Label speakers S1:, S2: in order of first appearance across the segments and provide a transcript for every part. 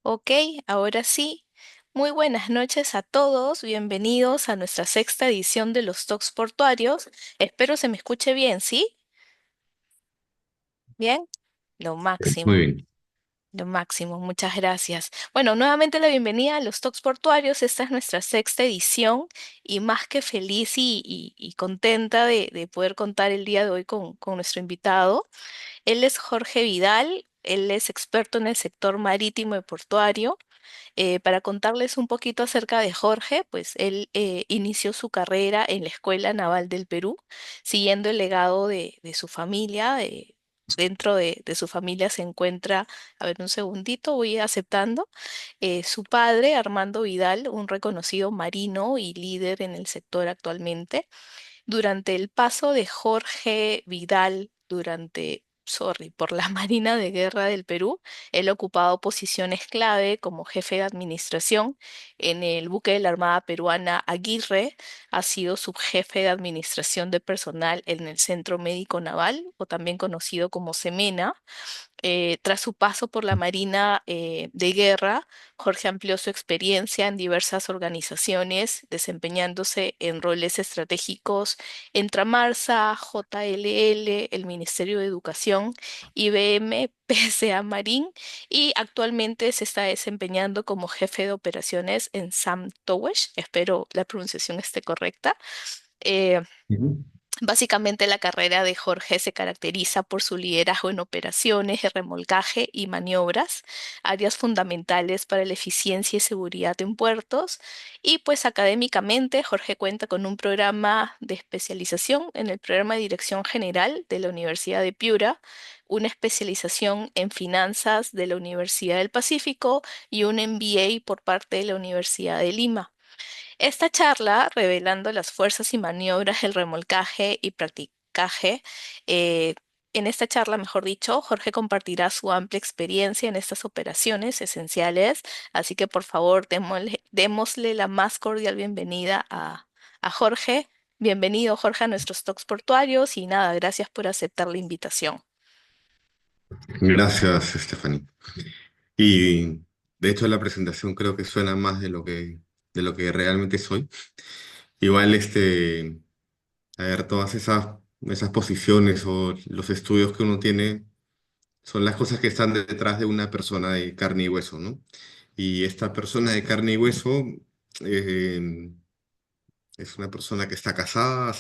S1: Ok, ahora sí. Muy buenas noches a todos. Bienvenidos a nuestra sexta edición de los Talks Portuarios. Espero se me escuche bien, ¿sí? Bien. Lo
S2: Muy
S1: máximo,
S2: bien.
S1: lo máximo. Muchas gracias. Bueno, nuevamente la bienvenida a los Talks Portuarios. Esta es nuestra sexta edición y más que feliz y contenta de poder contar el día de hoy con nuestro invitado. Él es Jorge Vidal. Él es experto en el sector marítimo y portuario. Para contarles un poquito acerca de Jorge, pues él inició su carrera en la Escuela Naval del Perú, siguiendo el legado de su familia. Dentro de su familia se encuentra, a ver un segundito, voy aceptando, su padre, Armando Vidal, un reconocido marino y líder en el sector actualmente. Durante el paso de Jorge Vidal por la Marina de Guerra del Perú, él ha ocupado posiciones clave como jefe de administración en el buque de la Armada Peruana Aguirre, ha sido subjefe de administración de personal en el Centro Médico Naval, o también conocido como SEMENA. Tras su paso por la Marina de Guerra, Jorge amplió su experiencia en diversas organizaciones, desempeñándose en roles estratégicos en Tramarsa, JLL, el Ministerio de Educación, IBM, PSA Marín, y actualmente se está desempeñando como jefe de operaciones en Sam Towesh. Espero la pronunciación esté correcta. Eh,
S2: Ujú.
S1: Básicamente la carrera de Jorge se caracteriza por su liderazgo en operaciones, de remolcaje y maniobras, áreas fundamentales para la eficiencia y seguridad en puertos. Y pues académicamente Jorge cuenta con un programa de especialización en el programa de Dirección General de la Universidad de Piura, una especialización en finanzas de la Universidad del Pacífico y un MBA por parte de la Universidad de Lima. Esta charla, revelando las fuerzas y maniobras del remolcaje y practicaje, eh, en esta charla, mejor dicho, Jorge compartirá su amplia experiencia en estas operaciones esenciales, así que por favor démosle la más cordial bienvenida a Jorge. Bienvenido, Jorge, a nuestros talks portuarios y nada, gracias por aceptar la invitación.
S2: Gracias, Stephanie. Y de hecho la presentación creo que suena más de lo que realmente soy. Igual, a ver, esas posiciones o los estudios que uno tiene son las cosas que están detrás de una persona de carne y hueso, ¿no? Y esta persona de carne y hueso eh, es una persona que está casada,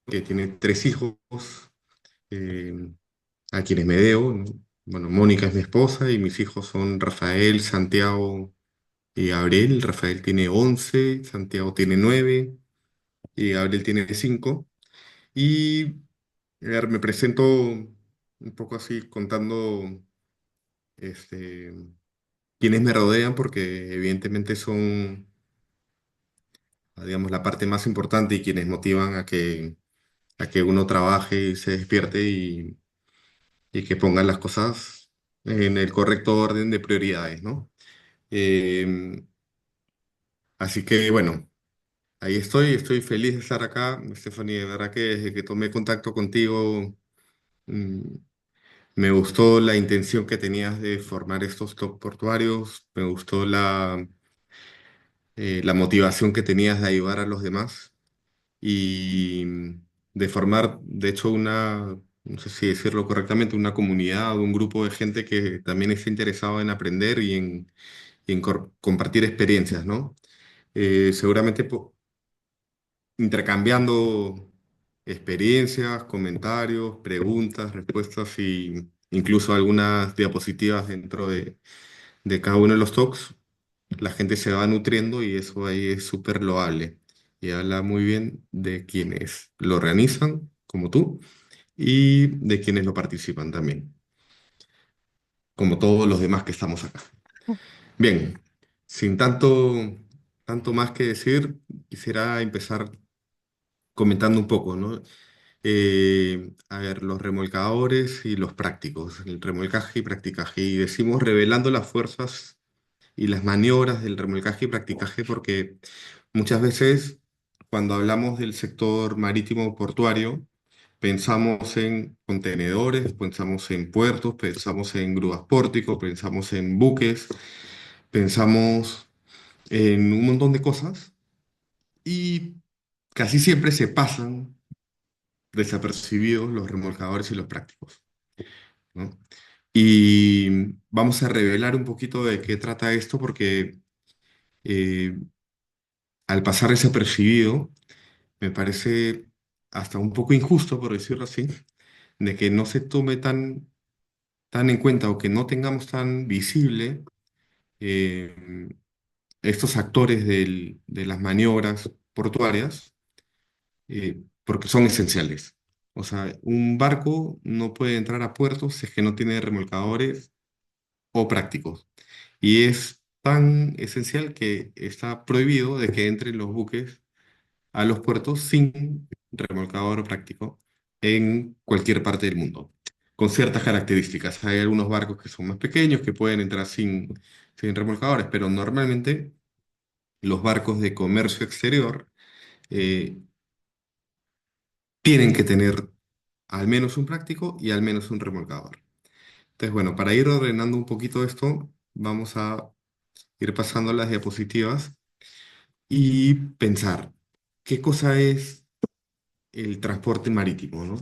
S2: que tiene tres hijos, eh, a quienes me debo, ¿no? Bueno, Mónica es mi esposa y mis hijos son Rafael, Santiago y Gabriel. Rafael tiene 11, Santiago tiene 9 y Gabriel tiene 5. Y a ver, me presento un poco así contando este, quienes me rodean porque evidentemente son, digamos, la parte más importante y quienes motivan a que uno trabaje y se despierte y que pongan las cosas en el correcto orden de prioridades, ¿no? Eh, Así que bueno, ahí estoy feliz de estar acá, Stephanie, de verdad que desde que tomé contacto contigo, mm, me gustó la intención que tenías de formar estos top portuarios, me gustó la motivación que tenías de ayudar a los demás y de formar, de hecho, no sé si decirlo correctamente, una comunidad o un grupo de gente que también está interesado en aprender y en compartir experiencias, ¿no? Seguramente intercambiando experiencias, comentarios, preguntas, respuestas y incluso algunas diapositivas de cada uno de los talks, la gente se va nutriendo y eso ahí es súper loable y habla muy bien de quienes lo organizan, como tú, y de quienes lo participan también, como todos los demás que estamos acá. Bien, sin tanto más que decir, quisiera empezar comentando un poco, ¿no? A ver, los remolcadores y los prácticos, el remolcaje y practicaje. Y decimos revelando las fuerzas y las maniobras del remolcaje y practicaje porque muchas veces cuando hablamos del sector marítimo portuario, Pensamos en contenedores, pensamos en puertos, pensamos en grúas pórticos, pensamos en buques, pensamos en un montón de cosas y casi siempre se pasan desapercibidos los remolcadores y los prácticos, ¿no? Y vamos a revelar un poquito de qué trata esto porque eh, al pasar desapercibido me parece hasta un poco injusto, por decirlo así, de que no se tome tan en cuenta o que no tengamos tan visible eh, estos actores de las maniobras portuarias, porque son esenciales. O sea, un barco no puede entrar a puertos si es que no tiene remolcadores o prácticos. Y es tan esencial que está prohibido de que entren los buques a los puertos sin remolcador práctico en cualquier parte del mundo, con ciertas características. Hay algunos barcos que son más pequeños que pueden entrar sin remolcadores, pero normalmente los barcos de comercio exterior eh, tienen que tener al menos un práctico y al menos un remolcador. Entonces, bueno, para ir ordenando un poquito esto, vamos a ir pasando las diapositivas y pensar qué cosa es el transporte marítimo, ¿no?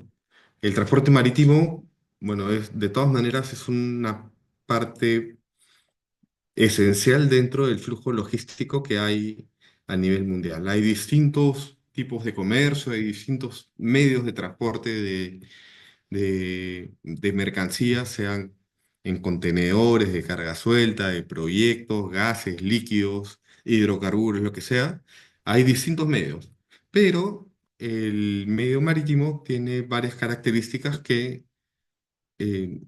S2: El transporte marítimo, bueno, de todas maneras es una parte esencial dentro del flujo logístico que hay a nivel mundial. Hay distintos tipos de comercio, hay distintos medios de transporte de mercancías, sean en contenedores, de carga suelta, de proyectos, gases, líquidos, hidrocarburos, lo que sea. Hay distintos medios, pero el medio marítimo tiene varias características que eh,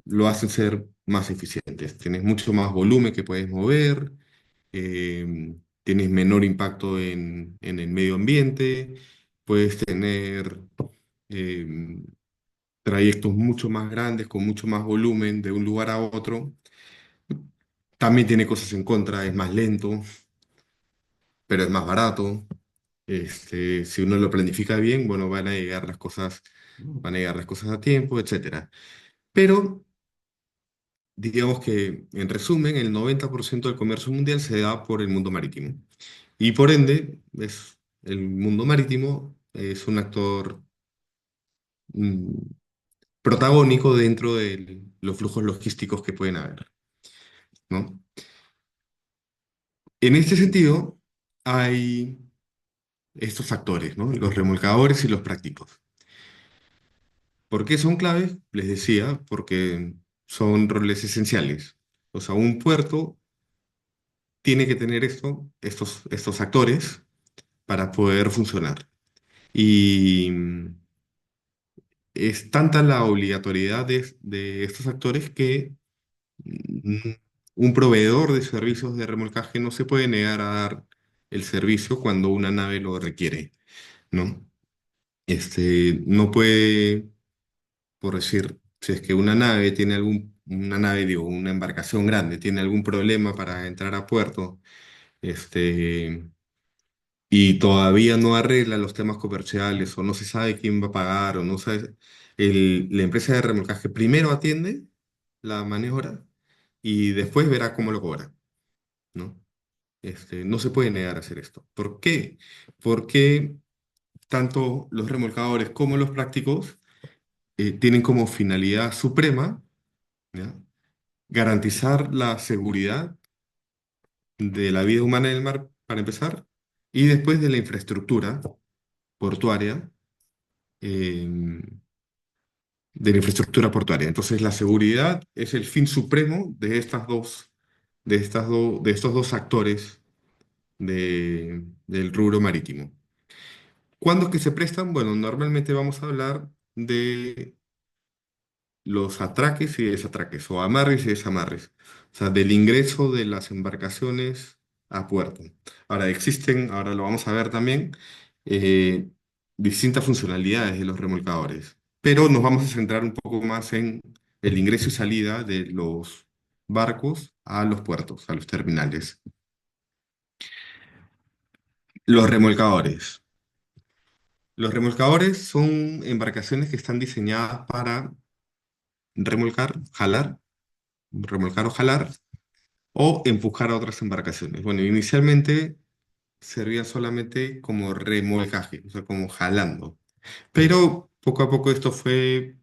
S2: lo hacen ser más eficientes. Tienes mucho más volumen que puedes mover, tienes menor impacto en el medio ambiente, puedes tener eh, trayectos mucho más grandes, con mucho más volumen de un lugar a otro. También tiene cosas en contra, es más lento, pero es más barato. Si uno lo planifica bien, bueno, van a llegar las cosas a tiempo, etcétera. Pero digamos que, en resumen, el 90% del comercio mundial se da por el mundo marítimo. Y por ende, el mundo marítimo es un actor mm, protagónico dentro de los flujos logísticos que pueden haber, ¿no? En este sentido, hay estos factores, ¿no? Los remolcadores y los prácticos. ¿Por qué son claves? Les decía, porque son roles esenciales. O sea, un puerto tiene que tener estos actores para poder funcionar. Y es tanta la obligatoriedad de estos actores que mm, un proveedor de servicios de remolcaje no se puede negar a dar el servicio cuando una nave lo requiere, ¿no? No puede, por decir, si es que una nave, digo, una embarcación grande tiene algún problema para entrar a puerto, este, y todavía no arregla los temas comerciales o no se sabe quién va a pagar o no sabe, la empresa de remolcaje primero atiende la maniobra y después verá cómo lo cobra, ¿no? No se puede negar a hacer esto. ¿Por qué? Porque tanto los remolcadores como los prácticos tienen como finalidad suprema, ¿ya? Garantizar la seguridad de la vida humana en el mar, para empezar, y después de la infraestructura portuaria, eh, Entonces, la seguridad es el fin supremo de estos dos actores del rubro marítimo. ¿Cuándo es que se prestan? Bueno, normalmente vamos a hablar de los atraques y desatraques, o amarres y desamarres, o sea, del ingreso de las embarcaciones a puerto. Ahora lo vamos a ver también, eh, distintas funcionalidades de los remolcadores, pero nos vamos a centrar un poco más en el ingreso y salida de los barcos a los puertos, a los terminales. Los remolcadores. Los remolcadores son embarcaciones que están diseñadas para remolcar, jalar, remolcar o jalar, o empujar a otras embarcaciones. Bueno, inicialmente servía solamente como remolcaje, o sea, como jalando. Pero poco a poco esto fue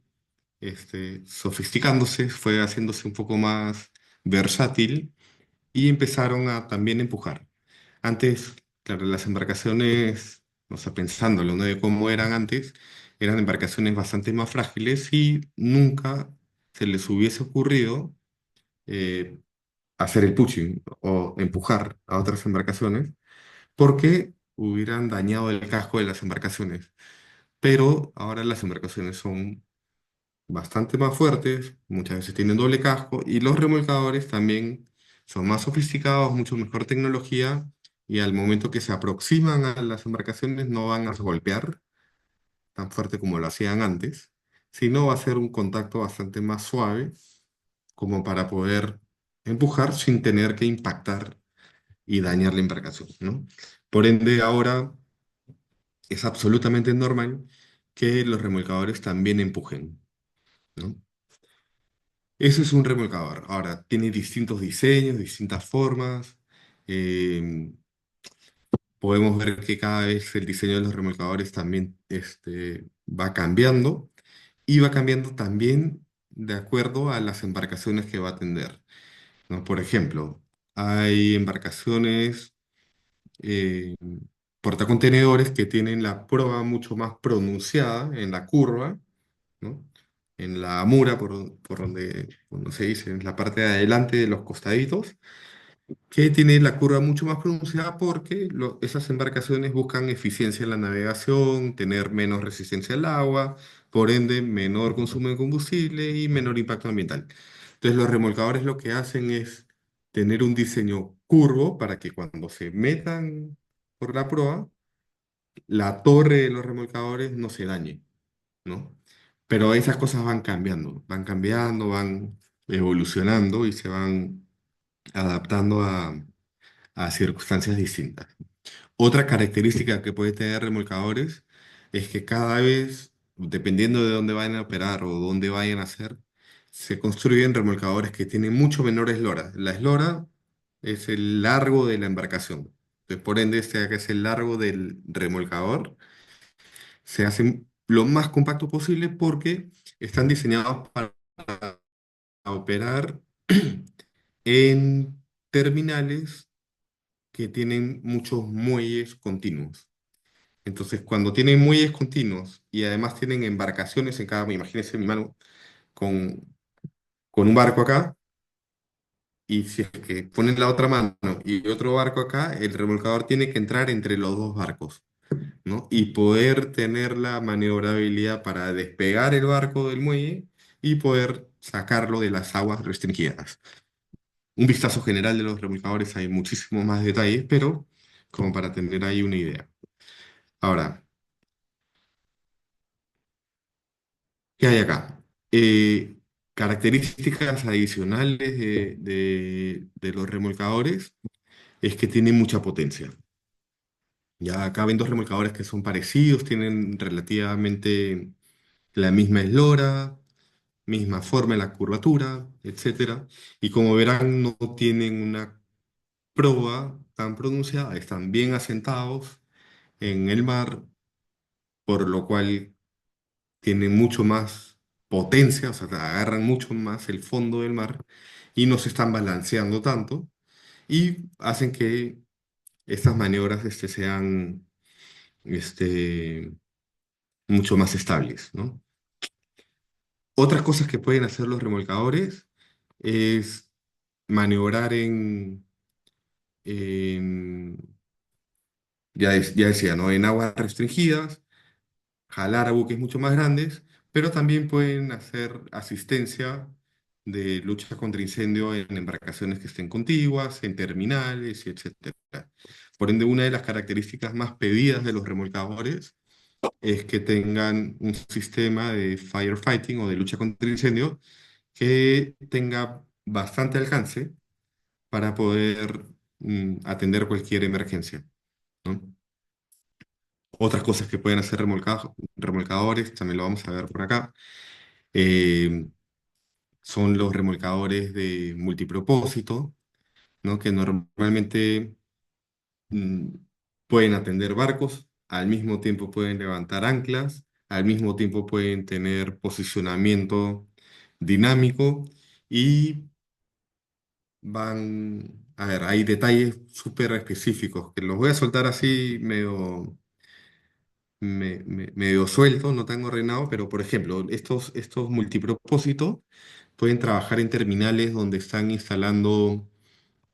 S2: sofisticándose, fue haciéndose un poco más versátil y empezaron a también empujar. Antes, claro, las embarcaciones, o sea, pensándolo, ¿no? De cómo eran antes, eran embarcaciones bastante más frágiles y nunca se les hubiese ocurrido eh, hacer el pushing o empujar a otras embarcaciones porque hubieran dañado el casco de las embarcaciones. Pero ahora las embarcaciones son bastante más fuertes, muchas veces tienen doble casco y los remolcadores también son más sofisticados, mucho mejor tecnología y al momento que se aproximan a las embarcaciones no van a golpear tan fuerte como lo hacían antes, sino va a ser un contacto bastante más suave como para poder empujar sin tener que impactar y dañar la embarcación, ¿no? Por ende, ahora es absolutamente normal que los remolcadores también empujen, ¿no? Ese es un remolcador. Ahora, tiene distintos diseños, distintas formas. eh, Podemos ver que cada vez el diseño de los remolcadores también va cambiando y va cambiando también de acuerdo a las embarcaciones que va a atender, ¿no? Por ejemplo, hay embarcaciones eh, portacontenedores que tienen la proa mucho más pronunciada en la curva, ¿no? En la amura, por donde se dice, en la parte de adelante de los costaditos, que tiene la curva mucho más pronunciada porque esas embarcaciones buscan eficiencia en la navegación, tener menos resistencia al agua, por ende menor consumo de combustible y menor impacto ambiental. Entonces los remolcadores lo que hacen es tener un diseño curvo para que cuando se metan por la proa, la torre de los remolcadores no se dañe, ¿no? Pero esas cosas van cambiando, van evolucionando y se van adaptando a circunstancias distintas. Otra característica que puede tener remolcadores es que cada vez, dependiendo de dónde vayan a operar o dónde vayan a hacer, se construyen remolcadores que tienen mucho menor eslora. La eslora es el largo de la embarcación. Entonces, por ende, este que es el largo del remolcador, se hace lo más compacto posible porque están diseñados para operar en terminales que tienen muchos muelles continuos. Entonces, cuando tienen muelles continuos y además tienen embarcaciones en cada, imagínense mi mano con, con un barco acá, y si es que ponen la otra mano y otro barco acá, el remolcador tiene que entrar entre los dos barcos, ¿no? Y poder tener la maniobrabilidad para despegar el barco del muelle y poder sacarlo de las aguas restringidas. Un vistazo general de los remolcadores, hay muchísimos más detalles, pero como para tener ahí una idea. Ahora, ¿qué hay acá? Características adicionales de los remolcadores es que tienen mucha potencia. Ya acá ven dos remolcadores que son parecidos, tienen relativamente la misma eslora, misma forma en la curvatura, etcétera. Y como verán, no tienen una proa tan pronunciada, están bien asentados en el mar, por lo cual tienen mucho más potencia, o sea, agarran mucho más el fondo del mar y no se están balanceando tanto y hacen que estas maniobras sean este, mucho más estables, ¿no? Otras cosas que pueden hacer los remolcadores es maniobrar en ya decía, ¿no? En aguas restringidas, jalar a buques mucho más grandes, pero también pueden hacer asistencia de lucha contra incendio en embarcaciones que estén contiguas, en terminales, y etcétera. Por ende, una de las características más pedidas de los remolcadores es que tengan un sistema de firefighting o de lucha contra incendio que tenga bastante alcance para poder atender cualquier emergencia, ¿no? Otras cosas que pueden hacer remolcadores, también lo vamos a ver por acá, eh, son los remolcadores de multipropósito, ¿no? Que normalmente mm, pueden atender barcos, al mismo tiempo pueden levantar anclas, al mismo tiempo pueden tener posicionamiento dinámico y a ver, hay detalles súper específicos que los voy a soltar así medio suelto, no tan ordenado, pero por ejemplo, estos multipropósitos pueden trabajar en terminales donde están instalando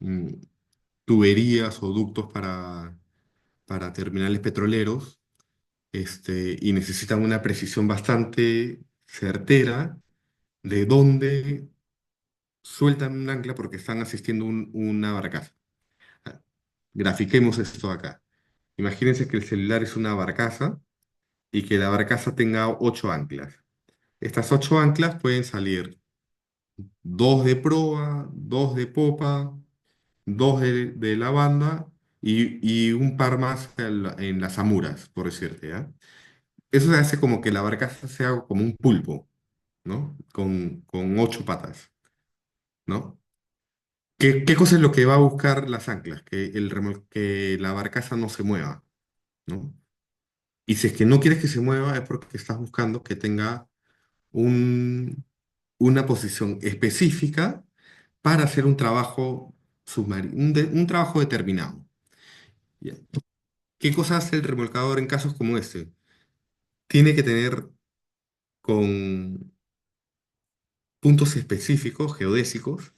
S2: mm, tuberías o ductos para terminales petroleros, y necesitan una precisión bastante certera de dónde sueltan un ancla porque están asistiendo una barcaza. Ah, grafiquemos esto acá. Imagínense que el celular es una barcaza y que la barcaza tenga 8 anclas. Estas 8 anclas pueden salir dos de proa, dos de popa, dos de la banda y un par más en las amuras, por decirte, ¿ya? Eso se hace como que la barcaza sea como un pulpo, ¿no? Con 8 patas, ¿no? ¿Qué cosa es lo que va a buscar las anclas? Que la barcaza no se mueva, ¿no? Y si es que no quieres que se mueva es porque estás buscando que tenga un, una posición específica para hacer un trabajo submarino, un trabajo determinado. ¿Ya? ¿Qué cosa hace el remolcador en casos como este? Tiene que tener con puntos específicos, geodésicos,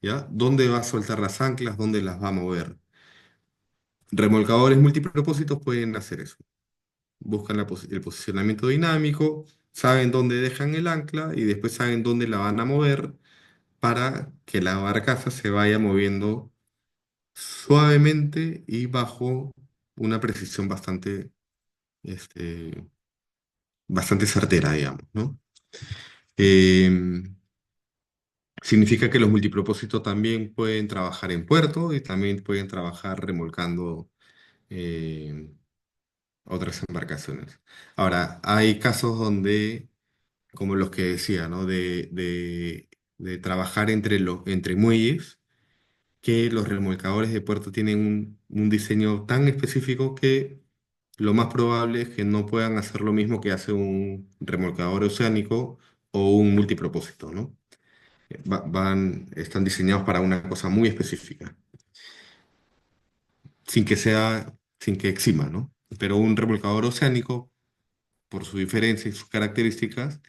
S2: ¿ya? ¿Dónde va a soltar las anclas? ¿Dónde las va a mover? Remolcadores multipropósitos pueden hacer eso. Buscan el posicionamiento dinámico, saben dónde dejan el ancla y después saben dónde la van a mover para que la barcaza se vaya moviendo suavemente y bajo una precisión este, bastante certera, digamos, ¿no? Em, Significa que los multipropósitos también pueden trabajar en puerto y también pueden trabajar remolcando eh, otras embarcaciones. Ahora, hay casos donde, como los que decía, ¿no? De trabajar entre muelles, que los remolcadores de puerto tienen un diseño tan específico que lo más probable es que no puedan hacer lo mismo que hace un remolcador oceánico o un multipropósito, ¿no? Están diseñados para una cosa muy específica, sin que exima, ¿no? Pero un remolcador oceánico, por su diferencia y sus características,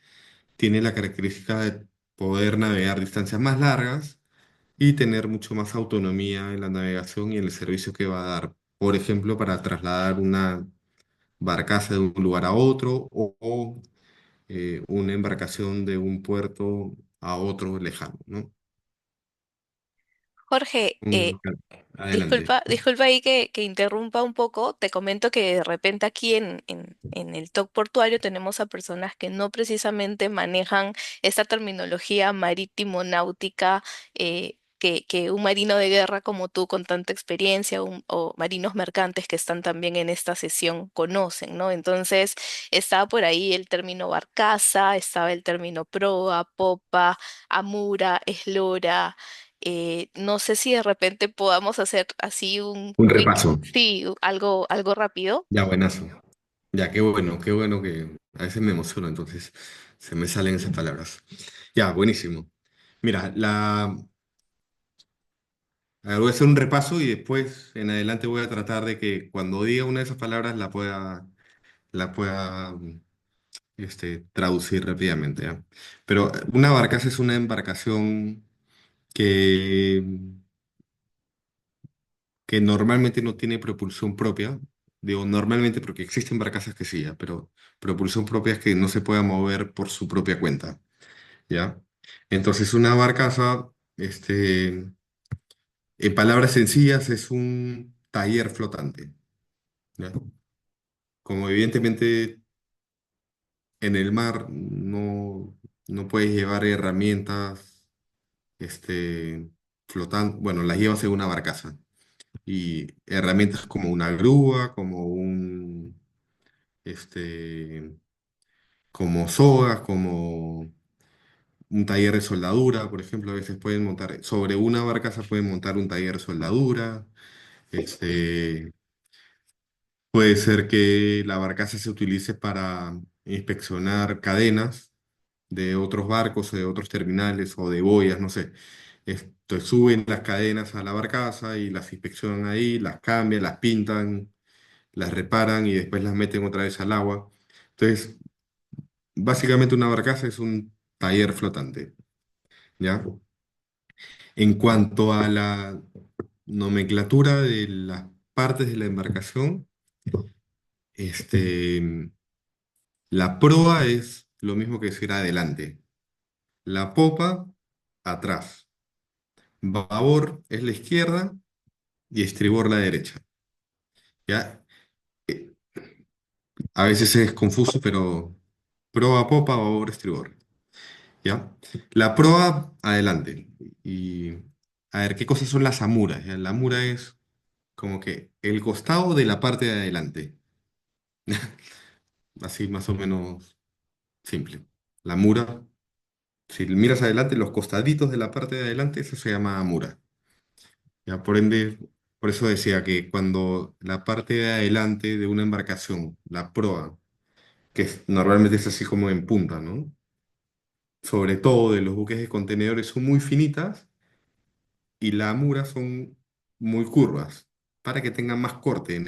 S2: tiene la característica de poder navegar distancias más largas y tener mucho más autonomía en la navegación y en el servicio que va a dar. Por ejemplo, para trasladar una barcaza de un lugar a otro o una embarcación de un puerto a otro lejano, ¿no?
S1: Jorge,
S2: Mm, Adelante.
S1: disculpa ahí que interrumpa un poco. Te comento que de repente aquí en el TOC portuario tenemos a personas que no precisamente manejan esta terminología marítimo-náutica que un marino de guerra como tú con tanta experiencia o marinos mercantes que están también en esta sesión conocen, ¿no? Entonces estaba por ahí el término barcaza, estaba el término proa, popa, amura, eslora. No sé si de repente podamos hacer así un
S2: Un
S1: quick,
S2: repaso.
S1: sí, algo rápido.
S2: Ya, buenazo. Ya, qué bueno que a veces me emociono, entonces se me salen esas palabras. Ya, buenísimo. Mira, a ver, voy a hacer un repaso y después en adelante voy a tratar de que cuando diga una de esas palabras la pueda traducir rápidamente, ¿ya? Pero una barcaza es una embarcación que, que normalmente no tiene propulsión propia. Digo normalmente porque existen barcazas que sí, ¿ya? Pero propulsión propia es que no se pueda mover por su propia cuenta, ¿ya? Entonces una barcaza, en palabras sencillas, es un taller flotante, ¿ya? Como evidentemente en el mar no puedes llevar herramientas flotando, bueno, las llevas en una barcaza. Y herramientas como una grúa, como este, como sogas, como un taller de soldadura, por ejemplo, a veces pueden montar, sobre una barcaza pueden montar un taller de soldadura. Este, puede ser que la barcaza se utilice para inspeccionar cadenas de otros barcos o de otros terminales o de boyas, no sé. Esto, suben las cadenas a la barcaza y las inspeccionan ahí, las cambian, las pintan, las reparan y después las meten otra vez al agua. Entonces, básicamente una barcaza es un taller flotante, ¿ya? En cuanto a la nomenclatura de las partes de la embarcación, este, la proa es lo mismo que decir adelante, la popa atrás, babor es la izquierda y estribor la derecha, ¿ya? Eh, A veces es confuso, pero proa, popa, babor, estribor, ¿ya? La proa adelante. Y a ver, ¿qué cosas son las amuras? ¿Ya? La amura es como que el costado de la parte de adelante. Así más o menos simple. La mura, si miras adelante, los costaditos de la parte de adelante, eso se llama mura. Ya, por ende, por eso decía que cuando la parte de adelante de una embarcación, la proa, normalmente es así como en punta, ¿no? Sobre todo de los buques de contenedores son muy finitas y la mura son muy curvas para que tengan más corte en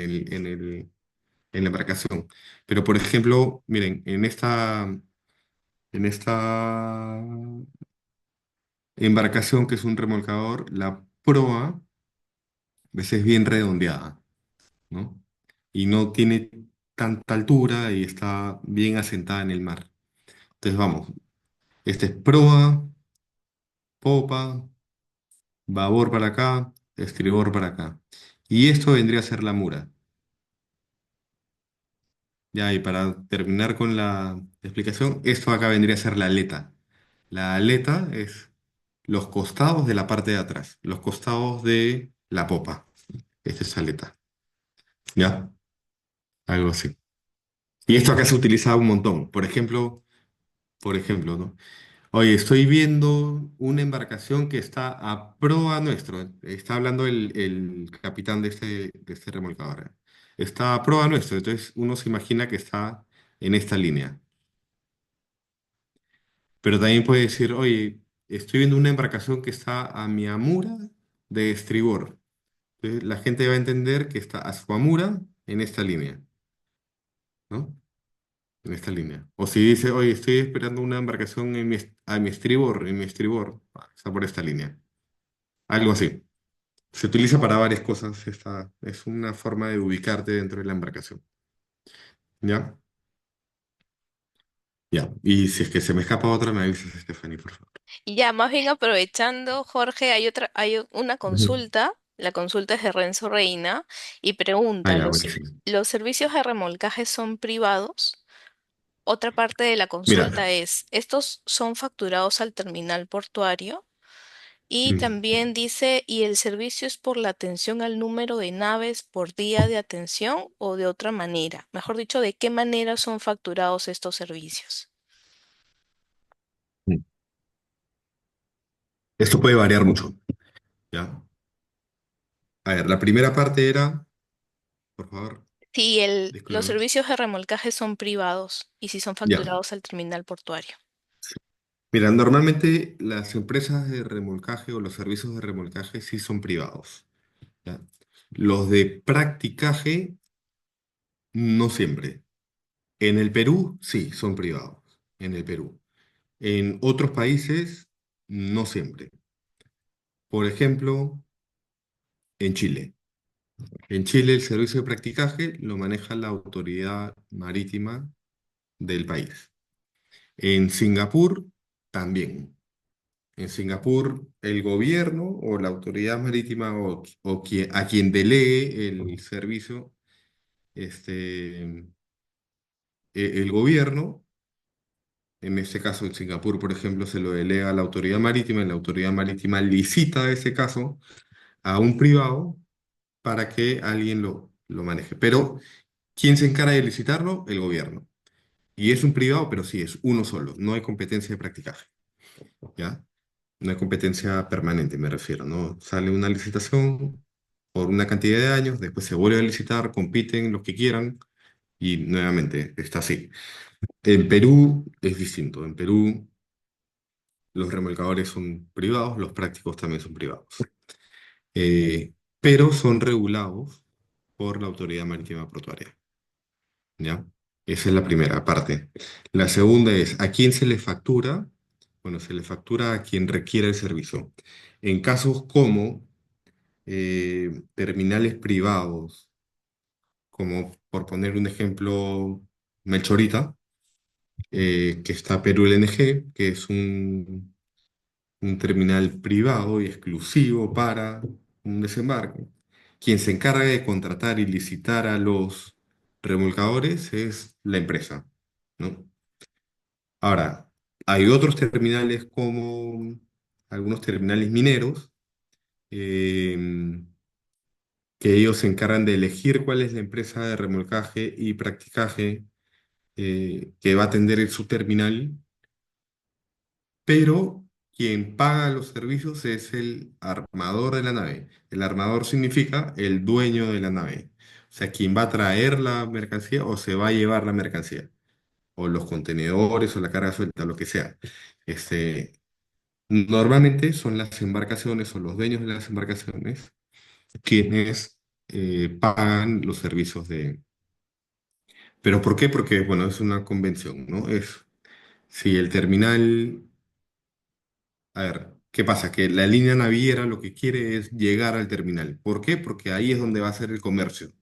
S2: la embarcación. Pero, por ejemplo, miren, en esta embarcación que es un remolcador, la proa a veces es bien redondeada, ¿no? Y no tiene tanta altura y está bien asentada en el mar. Entonces, vamos, este es proa, popa, babor para acá, estribor para acá. Y esto vendría a ser la mura. Ya, y para terminar con la explicación, esto acá vendría a ser la aleta. La aleta es los costados de la parte de atrás, los costados de la popa. Esta es aleta. ¿Ya? Algo así. Y esto acá se utiliza un montón. Por ejemplo, ¿no? Oye, estoy viendo una embarcación que está a proa nuestro. Está hablando el capitán de este remolcador. Está a proa nuestro. Entonces uno se imagina que está en esta línea. Pero también puede decir, oye, estoy viendo una embarcación que está a mi amura de estribor. Entonces, la gente va a entender que está a su amura en esta línea, ¿no? En esta línea. O si dice, oye, estoy esperando una embarcación en mi estribor, está por esta línea. Algo así. Se utiliza para varias cosas. Es una forma de ubicarte dentro de la embarcación. ¿Ya? Ya. Y si es que se me escapa otra, me avisas, Stephanie, por favor.
S1: Y ya, más bien aprovechando, Jorge, hay una
S2: Ujú.
S1: consulta. La consulta es de Renzo Reina y
S2: Ah,
S1: pregunta,
S2: ya,
S1: ¿
S2: buenísimo.
S1: los servicios de remolcaje son privados? Otra parte de la
S2: Mira,
S1: consulta es, ¿estos son facturados al terminal portuario? Y
S2: mm,
S1: también dice, ¿y el servicio es por la atención al número de naves por día de atención o de otra manera? Mejor dicho, ¿de qué manera son facturados estos servicios?
S2: mm. Esto puede variar mucho, ¿ya? A ver, la primera parte era, por favor,
S1: Si los
S2: discúlpame.
S1: servicios de remolcaje son privados y si son
S2: Ya.
S1: facturados al terminal portuario.
S2: Mira, normalmente las empresas de remolcaje o los servicios de remolcaje sí son privados, ¿ya? Los de practicaje no siempre. En el Perú sí son privados, en el Perú. En otros países no siempre. Por ejemplo, en Chile. En Chile el servicio de practicaje lo maneja la autoridad marítima del país. En Singapur también. En Singapur, el gobierno o la autoridad marítima a quien delegue el servicio, el gobierno, en este caso en Singapur, por ejemplo, se lo delega a la autoridad marítima y la autoridad marítima licita ese caso a un privado para que alguien lo maneje. Pero ¿Quién se encarga de licitarlo? El gobierno. Y es un privado, pero sí, es uno solo. No hay competencia de practicaje, ¿ya? No hay competencia permanente, me refiero, ¿no? Sale una licitación por una cantidad de años, después se vuelve a licitar, compiten los que quieran y nuevamente está así. En Perú es distinto. En Perú los remolcadores son privados, los prácticos también son privados. Eh, pero son regulados por la Autoridad Marítima Portuaria, ¿ya? Esa es la primera parte. La segunda es, ¿a quién se le factura? Bueno, se le factura a quien requiere el servicio. En casos como terminales privados, como por poner un ejemplo, Melchorita, que está Perú LNG, que es un terminal privado y exclusivo para un desembarque. Quien se encarga de contratar y licitar a los remolcadores es la empresa, ¿no? Ahora, hay otros terminales como algunos terminales mineros, eh, que ellos se encargan de elegir cuál es la empresa de remolcaje y practicaje que va a atender en su terminal, pero quien paga los servicios es el armador de la nave. El armador significa el dueño de la nave. O sea, quien va a traer la mercancía o se va a llevar la mercancía, o los contenedores o la carga suelta, lo que sea. Este, Normalmente son las embarcaciones o los dueños de las embarcaciones quienes pagan los servicios de... ¿Pero por qué? Porque, bueno, es una convención, ¿no? Si el terminal... A ver, ¿qué pasa? Que la línea naviera lo que quiere es llegar al terminal. ¿Por qué? Porque ahí es donde va a ser el comercio,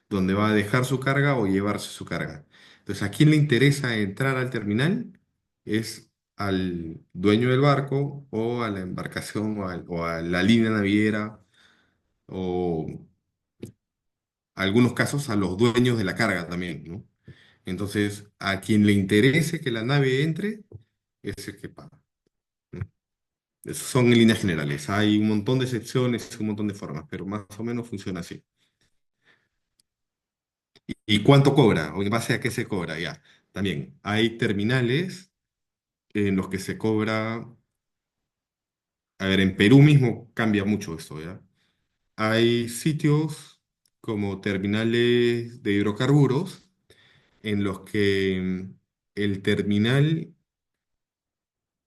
S2: donde va a dejar su carga o llevarse su carga. Entonces, ¿a quién le interesa entrar al terminal? Es al dueño del barco o a la embarcación o a la línea naviera o algunos casos a los dueños de la carga también, ¿no? Entonces, a quien le interese que la nave entre, es el que paga, ¿no? Esos son en líneas generales. Hay un montón de excepciones, un montón de formas, pero más o menos funciona así. ¿Y cuánto cobra? ¿O en base a qué se cobra? Ya. También hay terminales en los que se cobra. A ver, en Perú mismo cambia mucho esto, ¿ya? Hay sitios como terminales de hidrocarburos en los que el terminal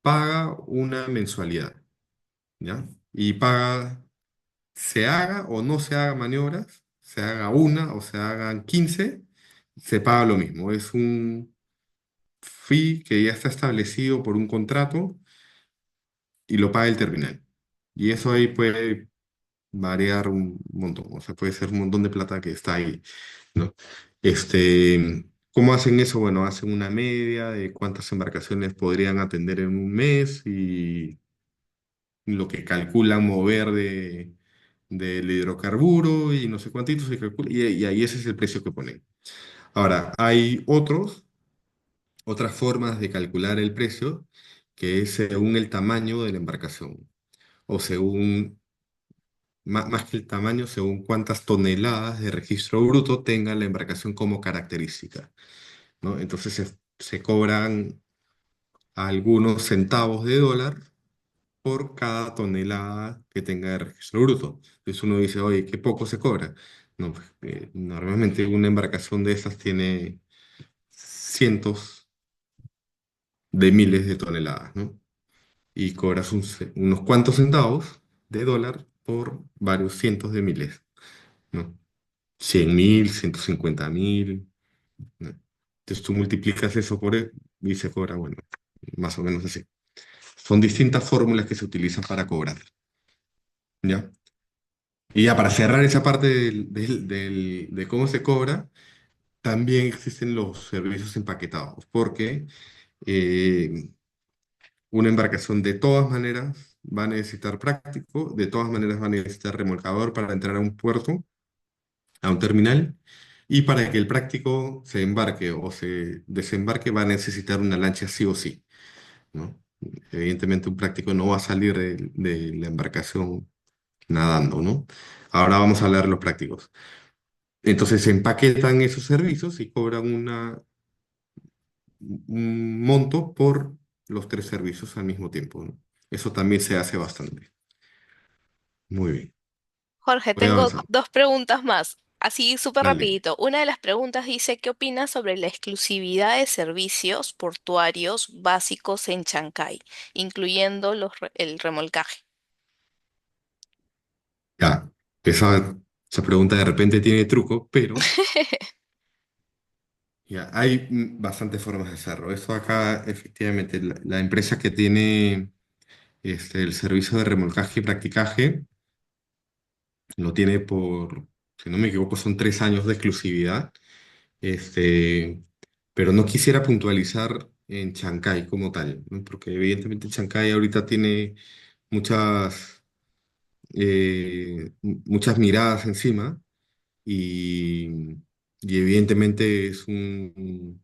S2: paga una mensualidad, ¿ya? Y paga, se haga o no se haga maniobras, se haga una o se hagan 15, se paga lo mismo. Es un fee que ya está establecido por un contrato y lo paga el terminal. Y eso ahí puede variar un montón, o sea, puede ser un montón de plata que está ahí, ¿no? ¿Cómo hacen eso? Bueno, hacen una media de cuántas embarcaciones podrían atender en un mes y lo que calculan mover del hidrocarburo y no sé cuántitos se calcula, y ahí ese es el precio que ponen. Ahora, hay otras formas de calcular el precio que es según el tamaño de la embarcación o según, más que el tamaño, según cuántas toneladas de registro bruto tenga la embarcación como característica, ¿no? Entonces se cobran algunos centavos de dólar por cada tonelada que tenga de registro bruto. Entonces uno dice, oye, qué poco se cobra. No, pues, normalmente una embarcación de esas tiene cientos de miles de toneladas, ¿no? Y cobras unos cuantos centavos de dólar por varios cientos de miles, ¿no? 100.000, 150.000, ¿no? Entonces tú multiplicas eso y se cobra, bueno, más o menos así. Son distintas fórmulas que se utilizan para cobrar, ¿ya? Y ya para cerrar esa parte de cómo se cobra, también existen los servicios empaquetados, porque eh, una embarcación de todas maneras va a necesitar práctico, de todas maneras va a necesitar remolcador para entrar a un puerto, a un terminal, y para que el práctico se embarque o se desembarque va a necesitar una lancha sí o sí, ¿no? Evidentemente un práctico no va a salir de la embarcación nadando, ¿no? Ahora vamos a hablar de los prácticos. Entonces se empaquetan esos servicios y cobran un monto por los tres servicios al mismo tiempo, ¿no? Eso también se hace bastante. Muy bien.
S1: Jorge,
S2: Voy
S1: tengo
S2: avanzando.
S1: dos preguntas más. Así súper
S2: Dale.
S1: rapidito. Una de las preguntas dice, ¿qué opinas sobre la exclusividad de servicios portuarios básicos en Chancay, incluyendo el remolcaje?
S2: Ya. Esa pregunta de repente tiene truco, pero ya, hay bastantes formas de hacerlo. Eso acá, efectivamente, la empresa que tiene el servicio de remolcaje y practicaje lo tiene por, si no me equivoco, son 3 años de exclusividad. Este, pero no quisiera puntualizar en Chancay como tal, ¿no? Porque evidentemente Chancay ahorita tiene muchas, muchas miradas encima y evidentemente es un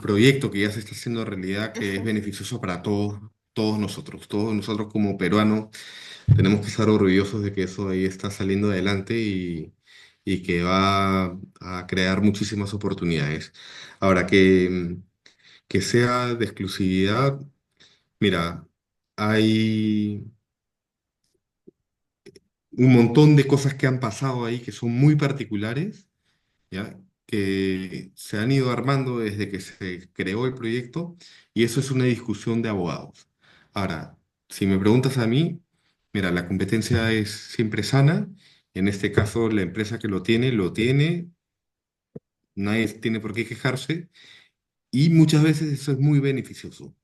S2: proyecto que ya se está haciendo realidad que es
S1: Ujú.
S2: beneficioso para todos, todos nosotros como peruanos tenemos que estar orgullosos de que eso ahí está saliendo adelante y que va a crear muchísimas oportunidades. Ahora, que sea de exclusividad, mira, hay un montón de cosas que han pasado ahí que son muy particulares, ¿ya? Que se han ido armando desde que se creó el proyecto y eso es una discusión de abogados. Ahora, si me preguntas a mí, mira, la competencia es siempre sana. En este caso, la empresa que lo tiene, nadie tiene por qué quejarse y muchas veces eso es muy beneficioso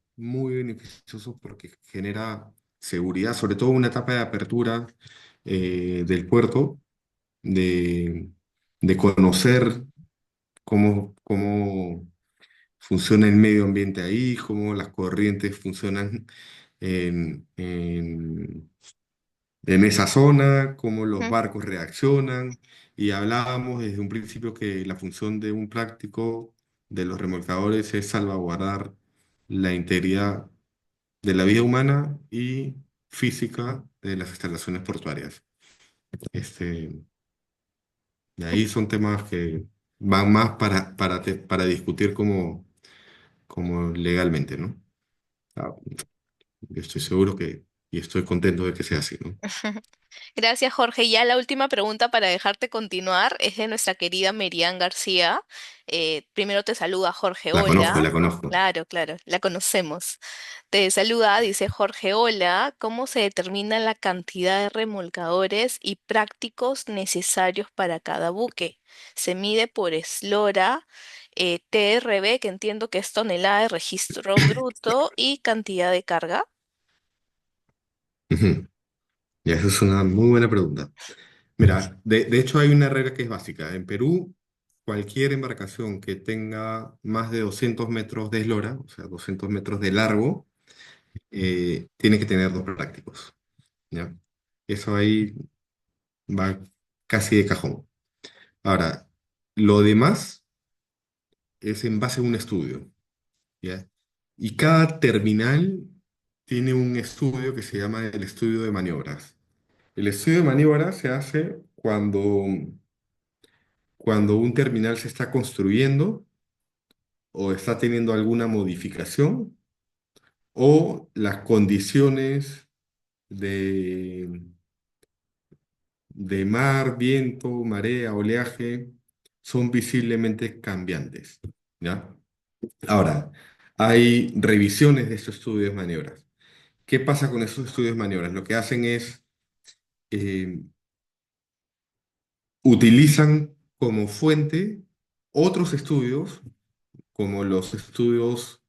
S2: porque genera seguridad, sobre todo en una etapa de apertura del puerto, de, de conocer cómo funciona el medio ambiente ahí, cómo las corrientes funcionan en esa zona, cómo los
S1: Ujú.
S2: barcos reaccionan. Y hablábamos desde un principio que la función de un práctico de los remolcadores es salvaguardar la integridad de la vida humana y física de las instalaciones portuarias. Este, de ahí son temas que van más para discutir como legalmente, ¿no? Ah, yo estoy seguro y estoy contento de que sea así, ¿no?
S1: Gracias, Jorge. Ya la última pregunta para dejarte continuar es de nuestra querida Merian García. Primero te saluda Jorge,
S2: La conozco,
S1: hola.
S2: la conozco.
S1: Claro, claro, la conocemos. Te saluda, dice Jorge, hola. ¿Cómo se determina la cantidad de remolcadores y prácticos necesarios para cada buque? ¿Se mide por eslora, TRB, que entiendo que es tonelada de registro bruto, y cantidad de carga?
S2: Ujú. Ya, esa es una muy buena pregunta. Mira, de hecho hay una regla que es básica. En Perú, cualquier embarcación que tenga más de 200 metros de eslora, o sea, 200 metros de largo, tiene que tener dos prácticos, ¿ya? Eso ahí va casi de cajón. Ahora, lo demás es en base a un estudio, ¿ya? Y cada terminal tiene un estudio que se llama el estudio de maniobras. El estudio de maniobras se hace cuando un terminal se está construyendo o está teniendo alguna modificación o las condiciones de, de mar, viento, marea, oleaje son visiblemente cambiantes, ¿ya? Ahora, hay revisiones de estos estudios de maniobras. ¿Qué pasa con esos estudios de maniobras? Lo que hacen es eh, utilizan como fuente otros estudios, como los estudios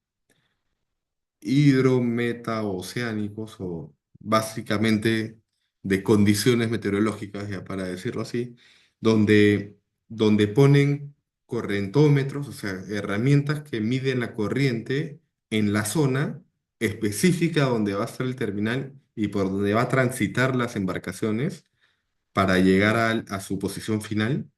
S2: hidrometaoceánicos o básicamente de condiciones meteorológicas, ya para decirlo así, donde, donde ponen correntómetros, o sea, herramientas que miden la corriente en la zona específica donde va a estar el terminal y por donde va a transitar las embarcaciones para llegar a su posición final,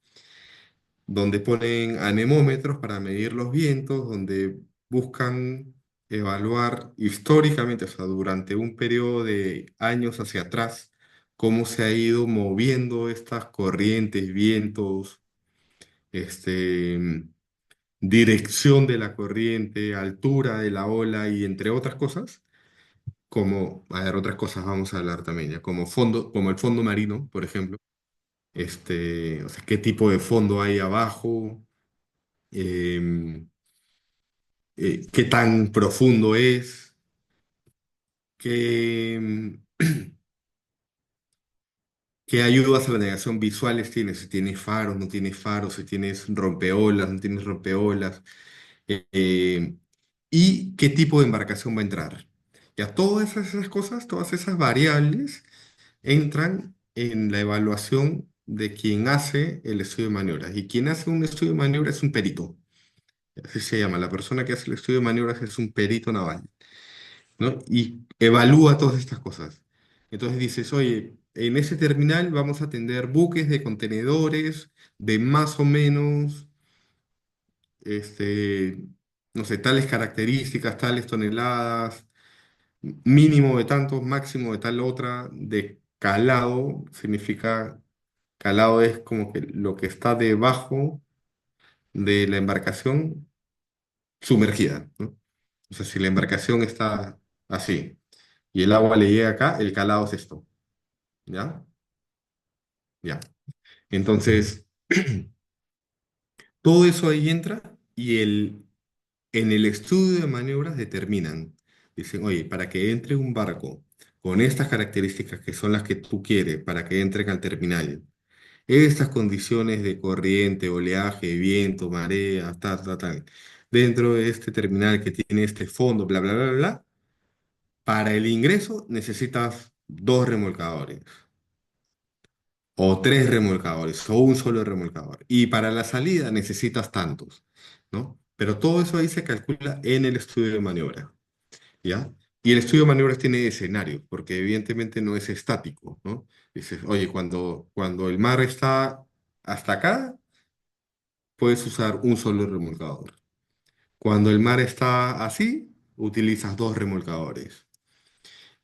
S2: donde ponen anemómetros para medir los vientos, donde buscan evaluar históricamente, o sea, durante un periodo de años hacia atrás, cómo se ha ido moviendo estas corrientes, vientos, este, dirección de la corriente, altura de la ola y entre otras cosas, como, a ver, otras cosas vamos a hablar también, ya, como fondo, como el fondo marino, por ejemplo, o sea, qué tipo de fondo hay abajo, em, qué tan profundo es, qué, qué ayudas a la navegación visuales tienes, si tienes faros, no tienes faros, si tienes rompeolas, no tienes rompeolas, eh, y qué tipo de embarcación va a entrar. Ya todas esas cosas, todas esas variables entran en la evaluación de quien hace el estudio de maniobras. Y quien hace un estudio de maniobras es un perito. Así se llama. La persona que hace el estudio de maniobras es un perito naval, ¿no? Y evalúa todas estas cosas. Entonces dices, oye, en ese terminal vamos a atender buques de contenedores de más o menos, este, no sé, tales características, tales toneladas, mínimo de tantos, máximo de tal otra, de calado, significa, calado es como que lo que está debajo de la embarcación sumergida, ¿no? O sea, si la embarcación está así y el agua le llega acá, el calado es esto, ¿ya? Ya. Entonces, todo eso ahí entra y en el estudio de maniobras determinan, dicen, oye, para que entre un barco con estas características que son las que tú quieres, para que entren al terminal, estas condiciones de corriente, oleaje, viento, marea, tal, tal, tal, dentro de este terminal que tiene este fondo, bla, bla, bla, bla, para el ingreso necesitas dos remolcadores, o tres remolcadores, o un solo remolcador. Y para la salida necesitas tantos, ¿no? Pero todo eso ahí se calcula en el estudio de maniobra, ¿ya? Y el estudio de maniobras tiene escenarios, porque evidentemente no es estático, ¿no? Dices, oye, cuando el mar está hasta acá, puedes usar un solo remolcador. Cuando el mar está así, utilizas dos remolcadores.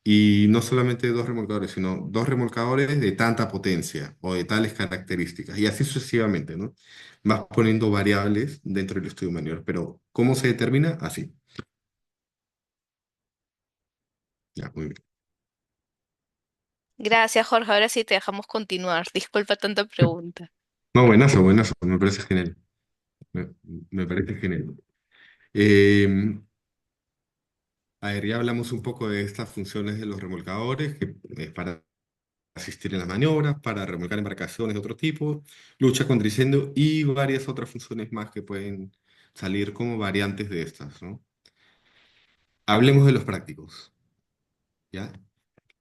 S2: Y no solamente dos remolcadores, sino dos remolcadores de tanta potencia o de tales características. Y así sucesivamente, ¿no? Vas poniendo variables dentro del estudio manual. Pero, ¿cómo se determina? Así. Ya, muy bien.
S1: Gracias, Jorge. Ahora sí te dejamos continuar. Disculpa tanta pregunta.
S2: No, buenazo, buenazo. Me parece genial. Me, me parece genial. Eh, a ver, ya hablamos un poco de estas funciones de los remolcadores, que es para asistir en las maniobras, para remolcar embarcaciones de otro tipo, lucha contra incendio y varias otras funciones más que pueden salir como variantes de estas, ¿no? Hablemos de los prácticos, ¿ya?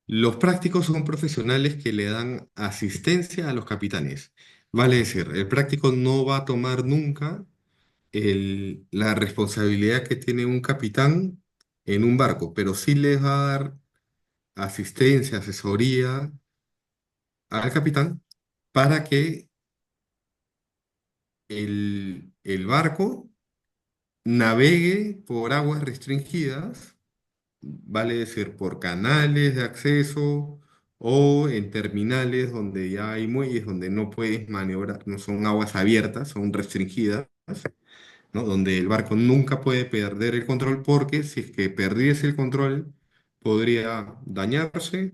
S2: Los prácticos son profesionales que le dan asistencia a los capitanes. Vale decir, el práctico no va a tomar nunca la responsabilidad que tiene un capitán en un barco, pero sí les va a dar asistencia, asesoría al capitán para que el barco navegue por aguas restringidas, vale decir, por canales de acceso o en terminales donde ya hay muelles donde no puedes maniobrar, no son aguas abiertas, son restringidas, ¿no? Donde el barco nunca puede perder el control porque si es que perdiese el control podría dañarse,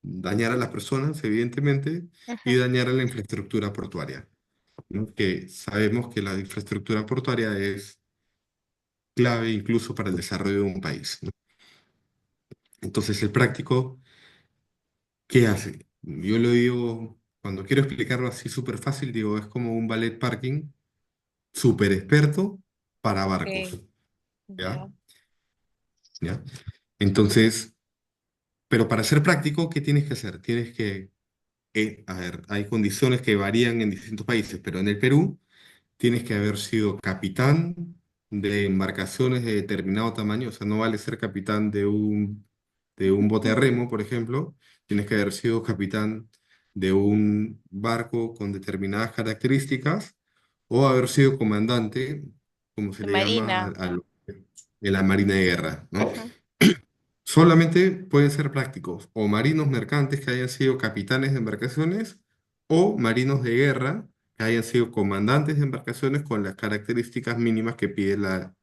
S2: dañar a las personas, evidentemente, y
S1: Ujú.
S2: dañar a la infraestructura portuaria, ¿no? Que sabemos que la infraestructura portuaria es clave incluso para el desarrollo de un país, ¿no? Entonces, el práctico, ¿qué hace? Yo lo digo, cuando quiero explicarlo así súper fácil, digo, es como un ballet parking súper experto para
S1: Ok,
S2: barcos,
S1: ya.
S2: ¿ya? ¿Ya? Entonces, pero para ser práctico, ¿qué tienes que hacer? Tienes que, a ver, hay condiciones que varían en distintos países, pero en el Perú tienes que haber sido capitán de embarcaciones de determinado tamaño, o sea, no vale ser capitán de un bote a remo, por ejemplo, tienes que haber sido capitán de un barco con determinadas características o haber sido comandante, como se
S1: De
S2: le llama
S1: Marina.
S2: de la Marina de Guerra, ¿no?
S1: Ujú.
S2: Solamente pueden ser prácticos o marinos mercantes que hayan sido capitanes de embarcaciones o marinos de guerra que hayan sido comandantes de embarcaciones con las características mínimas que pide la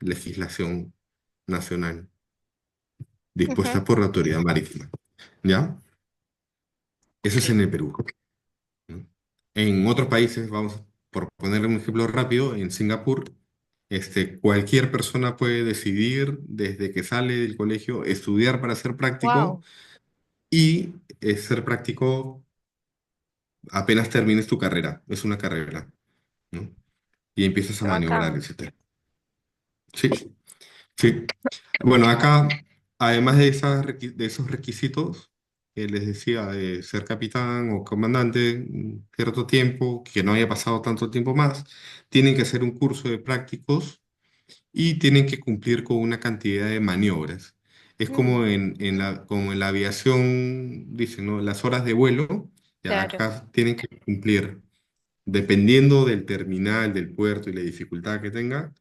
S2: legislación nacional
S1: Ujú.
S2: dispuesta por la autoridad marítima. ¿Ya? Eso es
S1: Ok.
S2: en el Perú. ¿No? En otros países, vamos, por ponerle un ejemplo rápido, en Singapur, cualquier persona puede decidir desde que sale del colegio estudiar para ser práctico
S1: Wow,
S2: y ser práctico apenas termines tu carrera. Es una carrera, ¿no? Y empiezas a
S1: qué
S2: maniobrar,
S1: bacán.
S2: etcétera. Sí, sí. Bueno, acá, además de, de esos requisitos que les decía, de ser capitán o comandante cierto tiempo, que no haya pasado tanto tiempo más, tienen que hacer un curso de prácticos y tienen que cumplir con una cantidad de maniobras. Es
S1: Mm,
S2: como como en la aviación, dicen, ¿no? Las horas de vuelo, ya
S1: claro.
S2: acá tienen que cumplir, dependiendo del terminal, del puerto y la dificultad que tenga,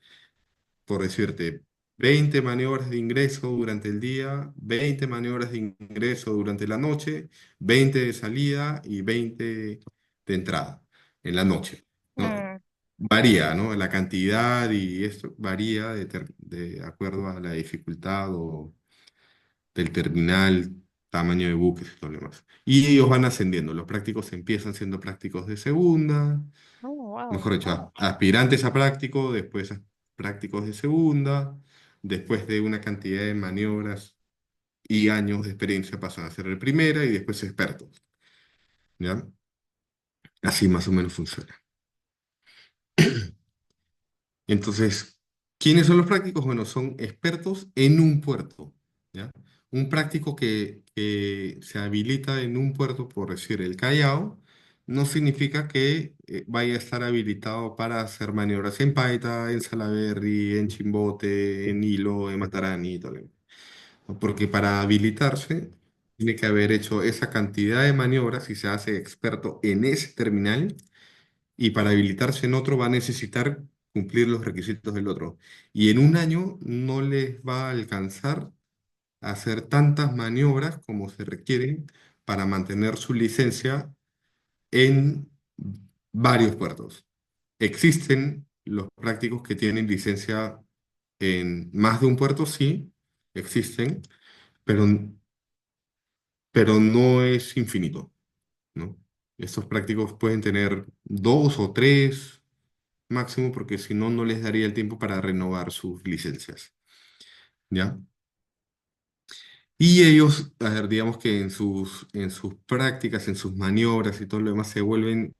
S2: por decirte, 20 maniobras de ingreso durante el día, 20 maniobras de ingreso durante la noche, 20 de salida y 20 de entrada en la noche, ¿no?
S1: Mm,
S2: Varía, ¿no? La cantidad y esto varía de acuerdo a la dificultad o del terminal, tamaño de buques y todo lo demás. Y ellos van ascendiendo. Los prácticos empiezan siendo prácticos de segunda,
S1: oh, wow.
S2: mejor dicho, aspirantes a práctico, después prácticos de segunda, después de una cantidad de maniobras y años de experiencia pasan a ser de primera y después expertos, ¿ya? Así más o menos funciona. Entonces, ¿quiénes son los prácticos? Bueno, son expertos en un puerto, ¿ya? Un práctico que se habilita en un puerto, por decir el Callao, no significa que vaya a estar habilitado para hacer maniobras en Paita, en Salaberry, en Chimbote, en Hilo, en Matarani y todo lo demás. ¿No? Porque para habilitarse tiene que haber hecho esa cantidad de maniobras y se hace experto en ese terminal y para habilitarse en otro va a necesitar cumplir los requisitos del otro. Y en un año no les va a alcanzar a hacer tantas maniobras como se requieren para mantener su licencia en varios puertos. Existen los prácticos que tienen licencia en más de un puerto, sí, existen, pero, pero no es infinito, ¿no? Estos prácticos pueden tener dos o tres máximo, porque si no, no les daría el tiempo para renovar sus licencias, ¿ya? Y ellos, a ver, digamos que en sus prácticas, en sus maniobras y todo lo demás, se vuelven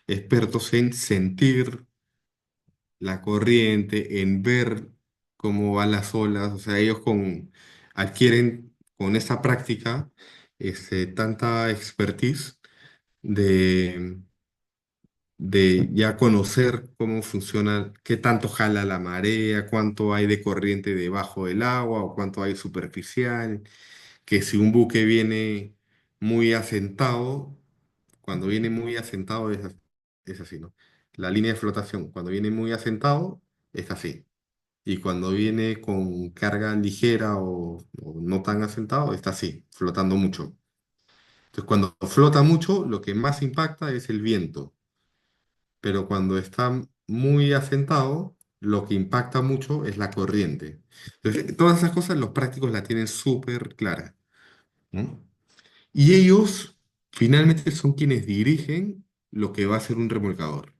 S2: expertos en sentir la corriente, en ver cómo van las olas, o sea, adquieren con esa práctica tanta expertise de ya conocer cómo funciona, qué tanto jala la marea, cuánto hay de corriente debajo del agua o cuánto hay superficial, que si un buque viene muy asentado, cuando viene muy asentado es así, ¿no? La línea de flotación, cuando viene muy asentado, es así. Y cuando viene con carga ligera o no tan asentado, está así, flotando mucho. Entonces, cuando flota mucho, lo que más impacta es el viento, pero cuando está muy asentado, lo que impacta mucho es la corriente. Entonces, todas esas cosas los prácticos la tienen súper clara, ¿no? Y ellos finalmente son quienes dirigen lo que va a ser un remolcador.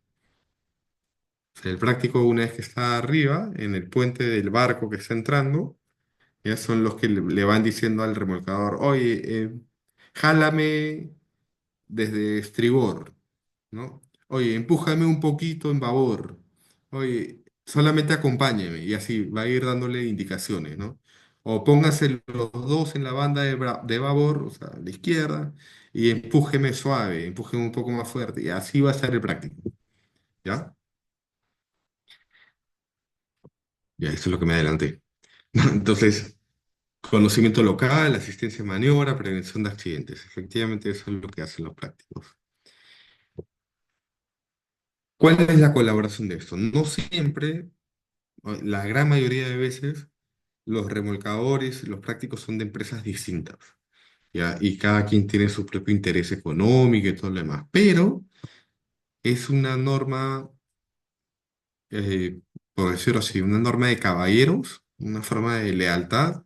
S2: O sea, el práctico, una vez que está arriba, en el puente del barco que está entrando, ya son los que le van diciendo al remolcador, oye, jálame desde estribor, ¿no? Oye, empújame un poquito en babor. Oye, solamente acompáñeme y así va a ir dándole indicaciones, ¿no? O póngase los dos en la banda de babor, o sea, a la izquierda, y empújeme suave, empújeme un poco más fuerte, y así va a ser el práctico, ¿ya? Ya, eso es lo que me adelanté. Entonces, conocimiento local, asistencia a maniobra, prevención de accidentes. Efectivamente, eso es lo que hacen los prácticos. ¿Cuál es la colaboración de esto? No siempre, la gran mayoría de veces, los remolcadores, los prácticos son de empresas distintas, ¿ya? Y cada quien tiene su propio interés económico y todo lo demás. Pero es una norma, eh, por decirlo así, una norma de caballeros, una forma de lealtad,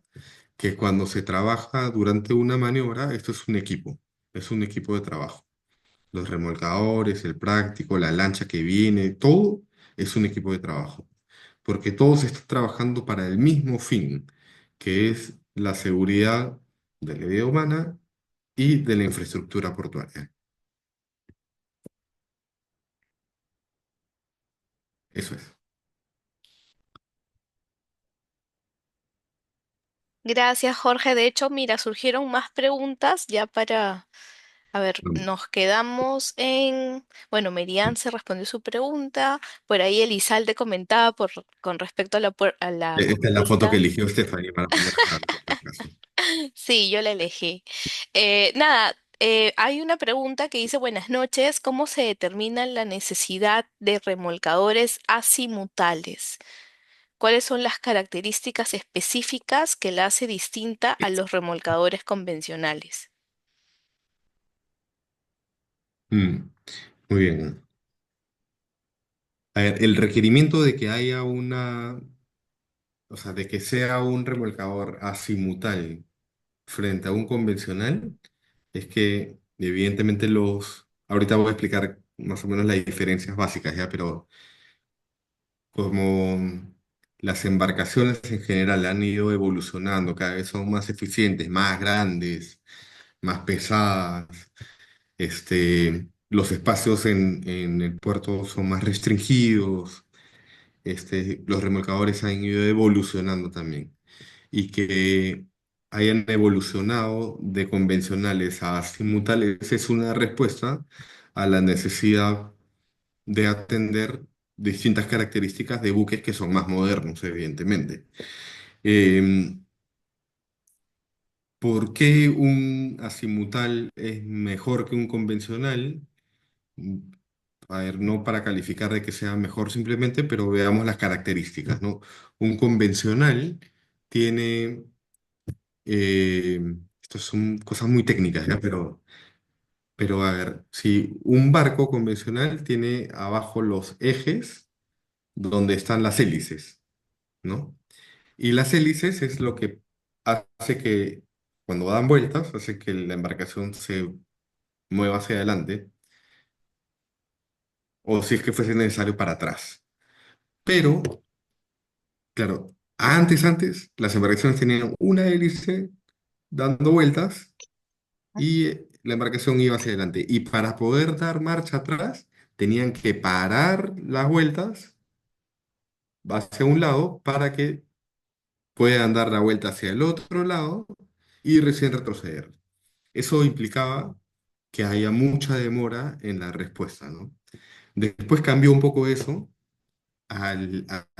S2: que cuando se trabaja durante una maniobra, esto es un equipo de trabajo. Los remolcadores, el práctico, la lancha que viene, todo es un equipo de trabajo, porque todos están trabajando para el mismo fin, que es la seguridad de la vida humana y de la infraestructura portuaria. Eso es.
S1: Gracias, Jorge. De hecho, mira, surgieron más preguntas ya para, a ver,
S2: Vamos.
S1: nos quedamos en, bueno, Merian se respondió su pregunta, por ahí Elizalde comentaba con respecto a a la
S2: Esta es la foto que
S1: consulta.
S2: eligió Stephanie para ponerse a la clase.
S1: Sí, yo la elegí. Nada, hay una pregunta que dice, buenas noches, ¿cómo se determina la necesidad de remolcadores azimutales? ¿Cuáles son las características específicas que la hace distinta a los remolcadores convencionales?
S2: Mm, muy bien. A ver, el requerimiento de que haya una, o sea, de que sea un remolcador azimutal frente a un convencional, es que evidentemente ahorita voy a explicar más o menos las diferencias básicas ya, pero como las embarcaciones en general han ido evolucionando, cada vez son más eficientes, más grandes, más pesadas, los espacios en el puerto son más restringidos, los remolcadores han ido evolucionando también y que hayan evolucionado de convencionales a simultáneos es una respuesta a la necesidad de atender distintas características de buques que son más modernos, evidentemente. Eh, ¿Por qué un azimutal es mejor que un convencional? Mm, A ver, no para calificar de que sea mejor simplemente, pero veamos las características, ¿no? Un convencional tiene, eh, estas son cosas muy técnicas, ¿ya? Pero a ver, si un barco convencional tiene abajo los ejes donde están las hélices, ¿no? Y las hélices es lo que hace que, cuando dan vueltas, hace que la embarcación se mueva hacia adelante, o si es que fuese necesario para atrás. Pero, claro, antes, las embarcaciones tenían una hélice dando vueltas y la embarcación iba hacia adelante. Y para poder dar marcha atrás, tenían que parar las vueltas hacia un lado para que puedan dar la vuelta hacia el otro lado y recién retroceder. Eso implicaba que haya mucha demora en la respuesta, ¿no? Después cambió un poco eso a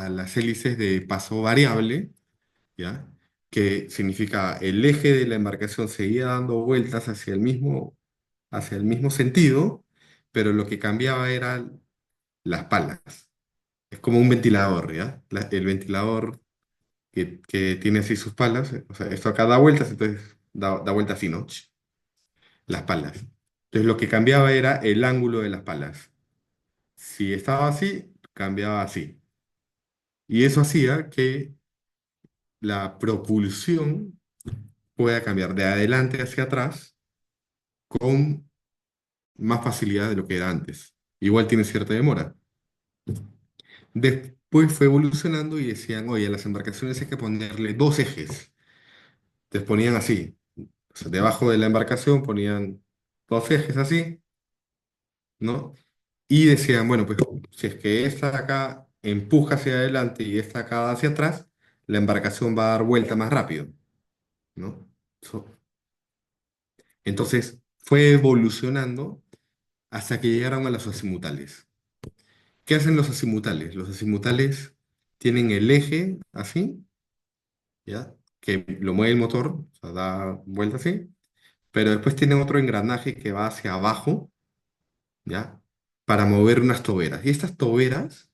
S2: las hélices de paso variable, ¿ya? Que significa el eje de la embarcación seguía dando vueltas hacia el mismo sentido, pero lo que cambiaba eran las palas. Es como un ventilador, ¿ya? El ventilador que tiene así sus palas, o sea, esto acá da vueltas, entonces da vueltas así, ¿no? Las palas. Entonces lo que cambiaba era el ángulo de las palas. Si estaba así, cambiaba así. Y eso hacía que la propulsión pueda cambiar de adelante hacia atrás con más facilidad de lo que era antes. Igual tiene cierta demora. Después fue evolucionando y decían, oye, a las embarcaciones hay que ponerle dos ejes. Entonces ponían así, o sea, debajo de la embarcación ponían dos ejes así, ¿no? Y decían, bueno, pues si es que esta de acá empuja hacia adelante y esta acá hacia atrás, la embarcación va a dar vuelta más rápido, ¿no? Entonces fue evolucionando hasta que llegaron a los azimutales. ¿Qué hacen los azimutales? Los azimutales tienen el eje así, ¿ya? Que lo mueve el motor, o sea, da vuelta así, pero después tienen otro engranaje que va hacia abajo, ¿ya? Para mover unas toberas. Y estas toberas,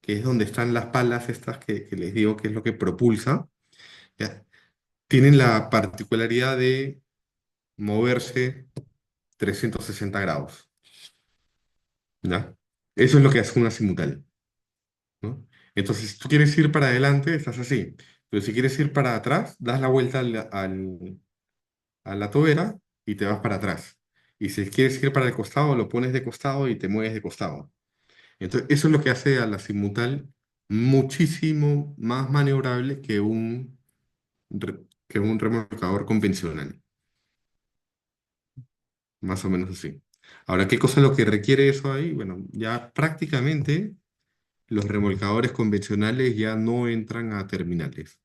S2: que es donde están las palas estas que les digo que es lo que propulsa, ¿ya? Tienen la particularidad de moverse 360 grados, ¿ya? Eso es lo que hace una simultánea, ¿no? Entonces, si tú quieres ir para adelante, estás así. Pero si quieres ir para atrás, das la vuelta a la tobera y te vas para atrás. Y si quieres ir para el costado, lo pones de costado y te mueves de costado. Entonces, eso es lo que hace a la simultal muchísimo más maniobrable que un remolcador convencional, más o menos así. Ahora, ¿qué cosa es lo que requiere eso ahí? Bueno, ya prácticamente los remolcadores convencionales ya no entran a terminales,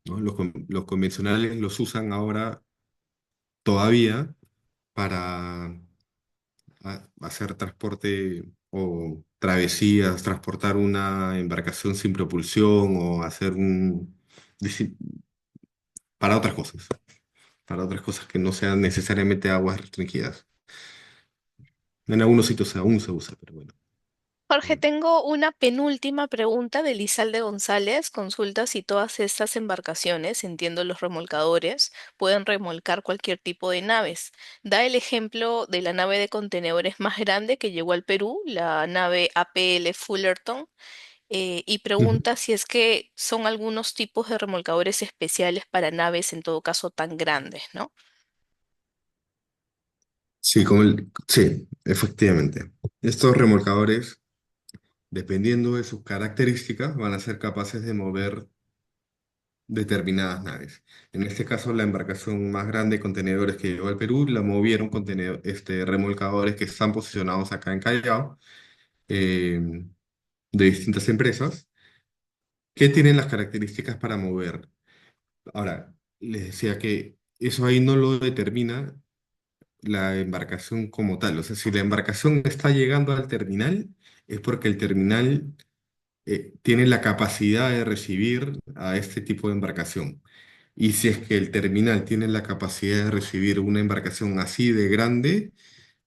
S2: ¿no? Los convencionales los usan ahora todavía para hacer transporte o travesías, transportar una embarcación sin propulsión o hacer disi- para otras cosas que no sean necesariamente aguas restringidas. En algunos sitios aún se usa, pero bueno.
S1: Jorge,
S2: Mm.
S1: tengo una penúltima pregunta de Lizalde González. Consulta si todas estas embarcaciones, entiendo los remolcadores, pueden remolcar cualquier tipo de naves. Da el ejemplo de la nave de contenedores más grande que llegó al Perú, la nave APL Fullerton, y
S2: Ujú.
S1: pregunta si es que son algunos tipos de remolcadores especiales para naves, en todo caso, tan grandes, ¿no?
S2: Sí, sí, efectivamente. Estos remolcadores, dependiendo de sus características, van a ser capaces de mover determinadas naves. En este caso, la embarcación más grande de contenedores que llegó al Perú la movieron remolcadores que están posicionados acá en Callao, eh, de distintas empresas, que tienen las características para mover. Ahora, les decía que eso ahí no lo determina la embarcación como tal. O sea, si la embarcación está llegando al terminal, es porque el terminal tiene la capacidad de recibir a este tipo de embarcación. Y si es que el terminal tiene la capacidad de recibir una embarcación así de grande,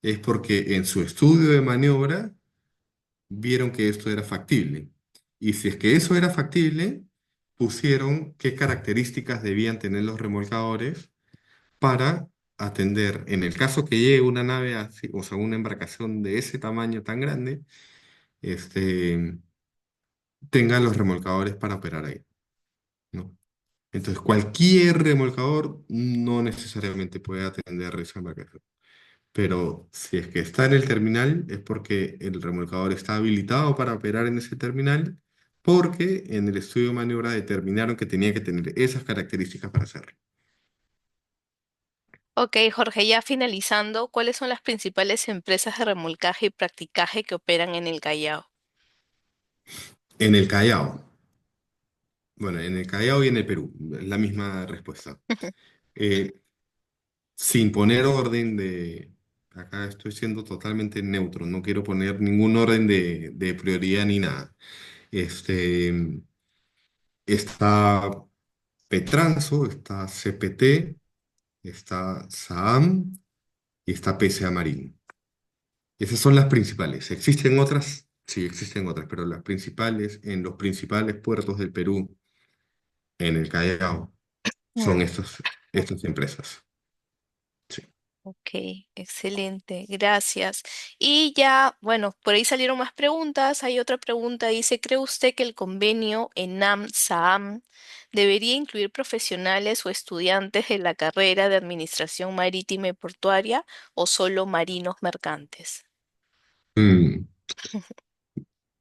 S2: es porque en su estudio de maniobra vieron que esto era factible. Y si es que eso era factible, pusieron qué características debían tener los remolcadores para atender, en el caso que llegue una nave así, o sea, una embarcación de ese tamaño tan grande, este, tenga los remolcadores para operar ahí, ¿no? Entonces, cualquier remolcador no necesariamente puede atender esa embarcación. Pero si es que está en el terminal, es porque el remolcador está habilitado para operar en ese terminal, porque en el estudio de maniobra determinaron que tenía que tener esas características para hacerlo.
S1: Ok, Jorge, ya finalizando, ¿cuáles son las principales empresas de remolcaje y practicaje que operan en el Callao?
S2: En el Callao, bueno, en el Callao y en el Perú, es la misma respuesta. Eh, Sin poner orden de... Acá estoy siendo totalmente neutro, no quiero poner ningún orden de prioridad ni nada. Este, está Petranzo, está CPT, está SAAM y está PSA Marín. Esas son las principales. ¿Existen otras? Sí, existen otras, pero las principales en los principales puertos del Perú, en el Callao, son estas empresas. Sí.
S1: Ok, excelente, gracias. Y ya, bueno, por ahí salieron más preguntas. Hay otra pregunta, dice, ¿cree usted que el convenio ENAM-SAAM debería incluir profesionales o estudiantes de la carrera de Administración Marítima y Portuaria o solo marinos mercantes?
S2: Mm,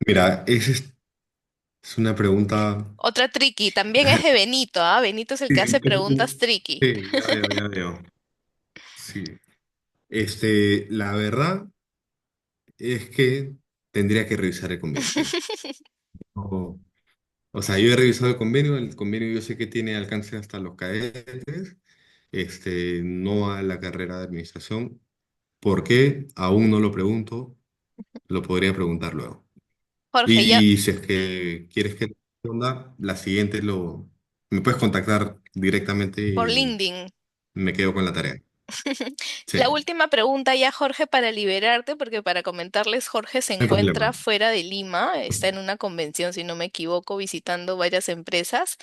S2: Mira, es una pregunta.
S1: Otra tricky, también es de Benito, ¿ah? Benito es el que
S2: Sí,
S1: hace preguntas tricky.
S2: sí, ya veo, ya veo. Sí. La verdad es que tendría que revisar el convenio. No, o sea, yo he revisado el convenio yo sé que tiene alcance hasta los cadetes, no a la carrera de administración. ¿Por qué? Aún no lo pregunto, lo podría preguntar luego.
S1: Jorge, ya
S2: Y si es que quieres que responda, me puedes contactar directamente
S1: por
S2: y
S1: LinkedIn.
S2: me quedo con la tarea. Sí,
S1: La última pregunta ya, Jorge, para liberarte, porque para comentarles, Jorge se
S2: no hay
S1: encuentra
S2: problema.
S1: fuera de Lima, está en una convención, si no me equivoco, visitando varias empresas.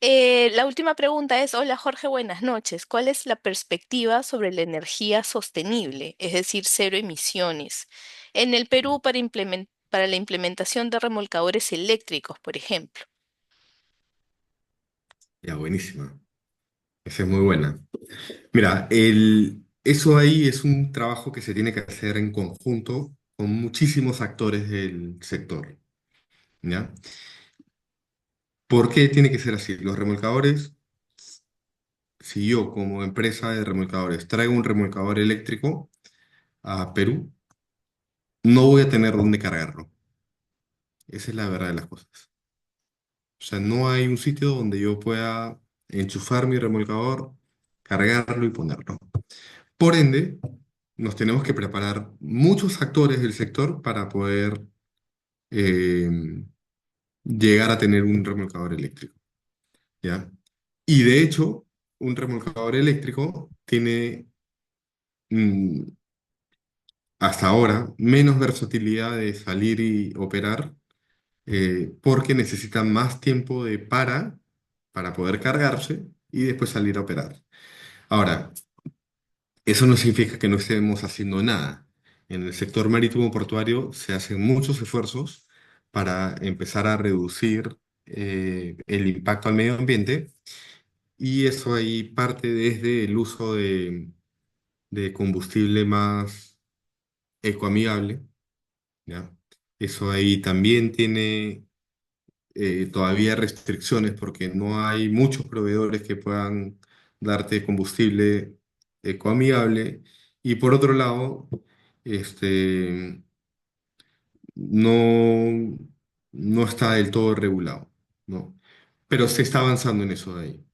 S1: La última pregunta es, hola Jorge, buenas noches. ¿Cuál es la perspectiva sobre la energía sostenible, es decir, cero emisiones, en el Perú para la implementación de remolcadores eléctricos, por ejemplo?
S2: Ya, buenísima. Esa es muy buena. Mira, eso ahí es un trabajo que se tiene que hacer en conjunto con muchísimos actores del sector, ¿ya? ¿Por qué tiene que ser así? Los remolcadores, si yo como empresa de remolcadores traigo un remolcador eléctrico a Perú, no voy a tener dónde cargarlo. Esa es la verdad de las cosas. O sea, no hay un sitio donde yo pueda enchufar mi remolcador, cargarlo y ponerlo. Por ende, nos tenemos que preparar muchos actores del sector para poder eh, llegar a tener un remolcador eléctrico, ¿ya? Y de hecho, un remolcador eléctrico tiene mm, hasta ahora menos versatilidad de salir y operar porque necesitan más tiempo para poder cargarse y después salir a operar. Ahora, eso no significa que no estemos haciendo nada. En el sector marítimo portuario se hacen muchos esfuerzos para empezar a reducir el impacto al medio ambiente y eso ahí parte desde el uso de combustible más ecoamigable, ¿ya? Eso ahí también tiene todavía restricciones porque no hay muchos proveedores que puedan darte combustible ecoamigable. Y por otro lado, este, no, no está del todo regulado, ¿no? Pero se está avanzando en eso de ahí.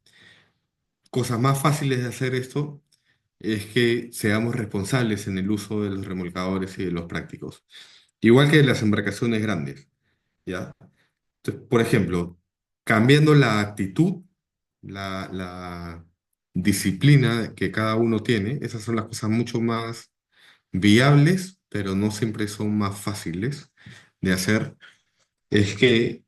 S2: Cosas más fáciles de hacer esto es que seamos responsables en el uso de los remolcadores y de los prácticos. Igual que de las embarcaciones grandes, ¿ya? Entonces, por ejemplo, cambiando la actitud, la disciplina que cada uno tiene, esas son las cosas mucho más viables, pero no siempre son más fáciles de hacer. Es que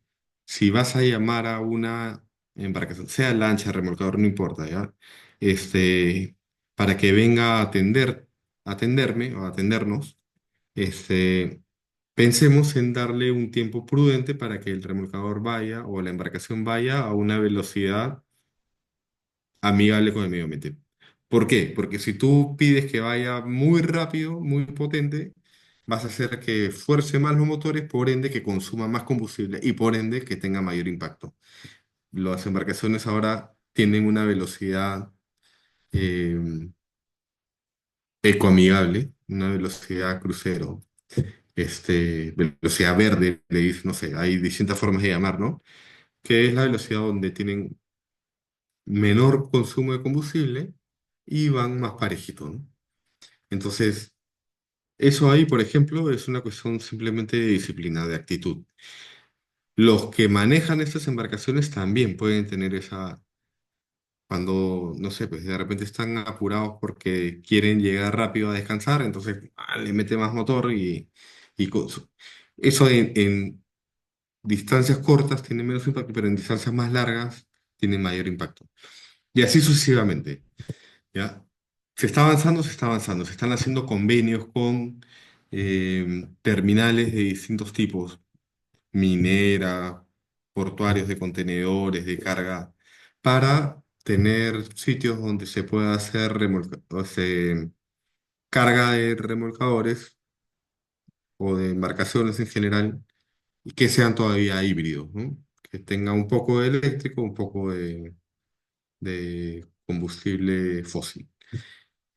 S2: si vas a llamar a una embarcación, sea lancha, remolcador, no importa, ¿ya? Este, para que venga a atenderme o a atendernos, este, pensemos en darle un tiempo prudente para que el remolcador vaya o la embarcación vaya a una velocidad amigable con el medio ambiente. ¿Por qué? Porque si tú pides que vaya muy rápido, muy potente, vas a hacer que fuerce más los motores, por ende que consuma más combustible y por ende que tenga mayor impacto. Las embarcaciones ahora tienen una velocidad eh, ecoamigable, una velocidad crucero, velocidad verde, le dicen, no sé, hay distintas formas de llamar, ¿no? Que es la velocidad donde tienen menor consumo de combustible y van más parejitos, ¿no? Entonces, eso ahí, por ejemplo, es una cuestión simplemente de disciplina, de actitud. Los que manejan estas embarcaciones también pueden tener cuando, no sé, pues de repente están apurados porque quieren llegar rápido a descansar, entonces le mete más motor y eso en distancias cortas tiene menos impacto, pero en distancias más largas tiene mayor impacto. Y así sucesivamente. ¿Ya? Se está avanzando, se está avanzando. Se están haciendo convenios con terminales de distintos tipos, minera, portuarios de contenedores, de carga, para tener sitios donde se pueda hacer carga de remolcadores o de embarcaciones en general y que sean todavía híbridos, ¿no? Que tenga un poco de eléctrico, un poco de combustible fósil.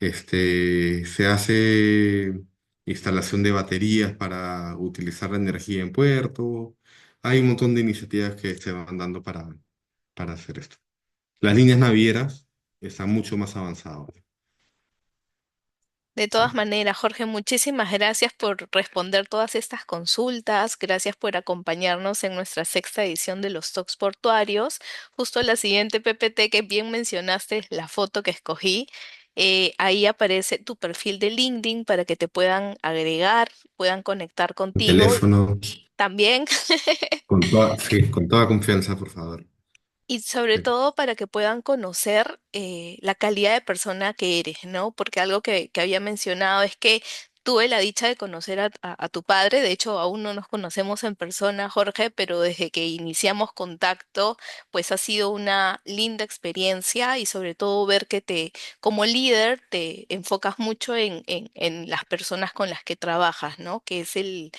S2: Se hace instalación de baterías para utilizar la energía en puerto. Hay un montón de iniciativas que se van dando para hacer esto. Las líneas navieras están mucho más avanzadas.
S1: De todas
S2: Sí.
S1: maneras, Jorge, muchísimas gracias por responder todas estas consultas, gracias por acompañarnos en nuestra sexta edición de los Talks Portuarios. Justo la siguiente PPT que bien mencionaste es la foto que escogí. Ahí aparece tu perfil de LinkedIn para que te puedan agregar, puedan conectar
S2: El
S1: contigo.
S2: teléfono,
S1: También
S2: sí, con toda confianza, por favor.
S1: y sobre
S2: Sí.
S1: todo para que puedan conocer la calidad de persona que eres, ¿no? Porque algo que había mencionado es que tuve la dicha de conocer a tu padre, de hecho aún no nos conocemos en persona, Jorge, pero desde que iniciamos contacto, pues ha sido una linda experiencia y sobre todo ver que como líder, te enfocas mucho en las personas con las que trabajas, ¿no? Que es el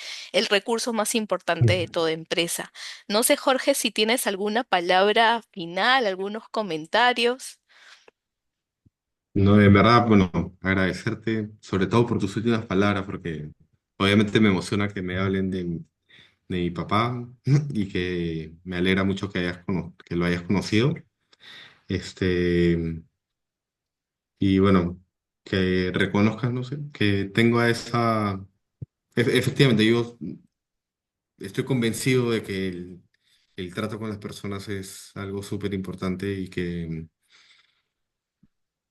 S1: recurso más importante de toda empresa. No sé, Jorge, si tienes alguna palabra final, algunos comentarios.
S2: No, en verdad, bueno, agradecerte, sobre todo por tus últimas palabras, porque obviamente me emociona que me hablen de mi papá y que me alegra mucho que lo hayas conocido. Este, y bueno, que reconozcas, no sé, que tengo a esa... Efectivamente, yo estoy convencido de que el trato con las personas es algo súper importante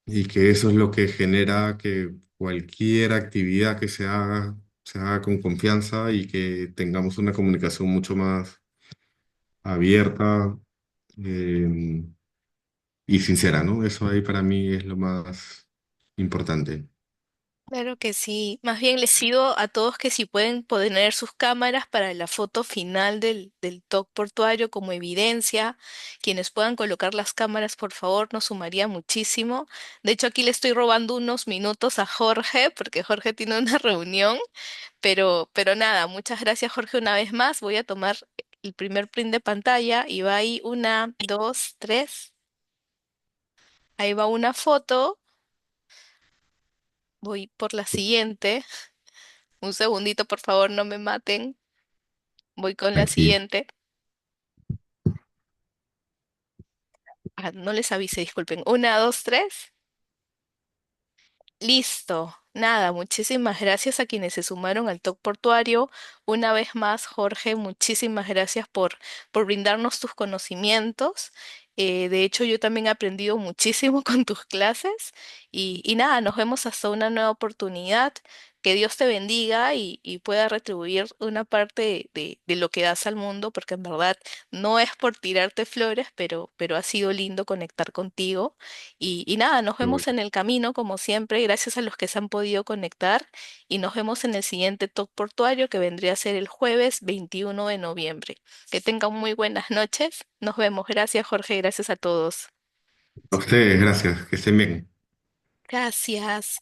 S2: y que eso es lo que genera que cualquier actividad que se haga con confianza y que tengamos una comunicación mucho más abierta eh, y sincera, ¿no? Eso ahí para mí es lo más importante.
S1: Claro que sí. Más bien les pido a todos que si pueden poner sus cámaras para la foto final del talk portuario como evidencia. Quienes puedan colocar las cámaras, por favor, nos sumaría muchísimo. De hecho, aquí le estoy robando unos minutos a Jorge, porque Jorge tiene una reunión, pero nada, muchas gracias, Jorge, una vez más. Voy a tomar el primer print de pantalla y va ahí una, dos, tres. Ahí va una foto. Voy por la siguiente. Un segundito, por favor, no me maten. Voy con la
S2: Tranquilo.
S1: siguiente. Ah, no les avise, disculpen. Una, dos, tres. Listo. Nada, muchísimas gracias a quienes se sumaron al Talk Portuario. Una vez más, Jorge, muchísimas gracias por brindarnos tus conocimientos. De hecho, yo también he aprendido muchísimo con tus clases y nada, nos vemos hasta una nueva oportunidad. Que Dios te bendiga y pueda retribuir una parte de lo que das al mundo, porque en verdad no es por tirarte flores, pero ha sido lindo conectar contigo. Y nada, nos
S2: Qué
S1: vemos
S2: bueno.
S1: en el camino, como siempre, gracias a los que se han podido conectar. Y nos vemos en el siguiente Talk Portuario, que vendría a ser el jueves 21 de noviembre. Que tengan muy buenas noches. Nos vemos. Gracias, Jorge. Gracias a todos.
S2: A ustedes, gracias, que estén bien.
S1: Gracias.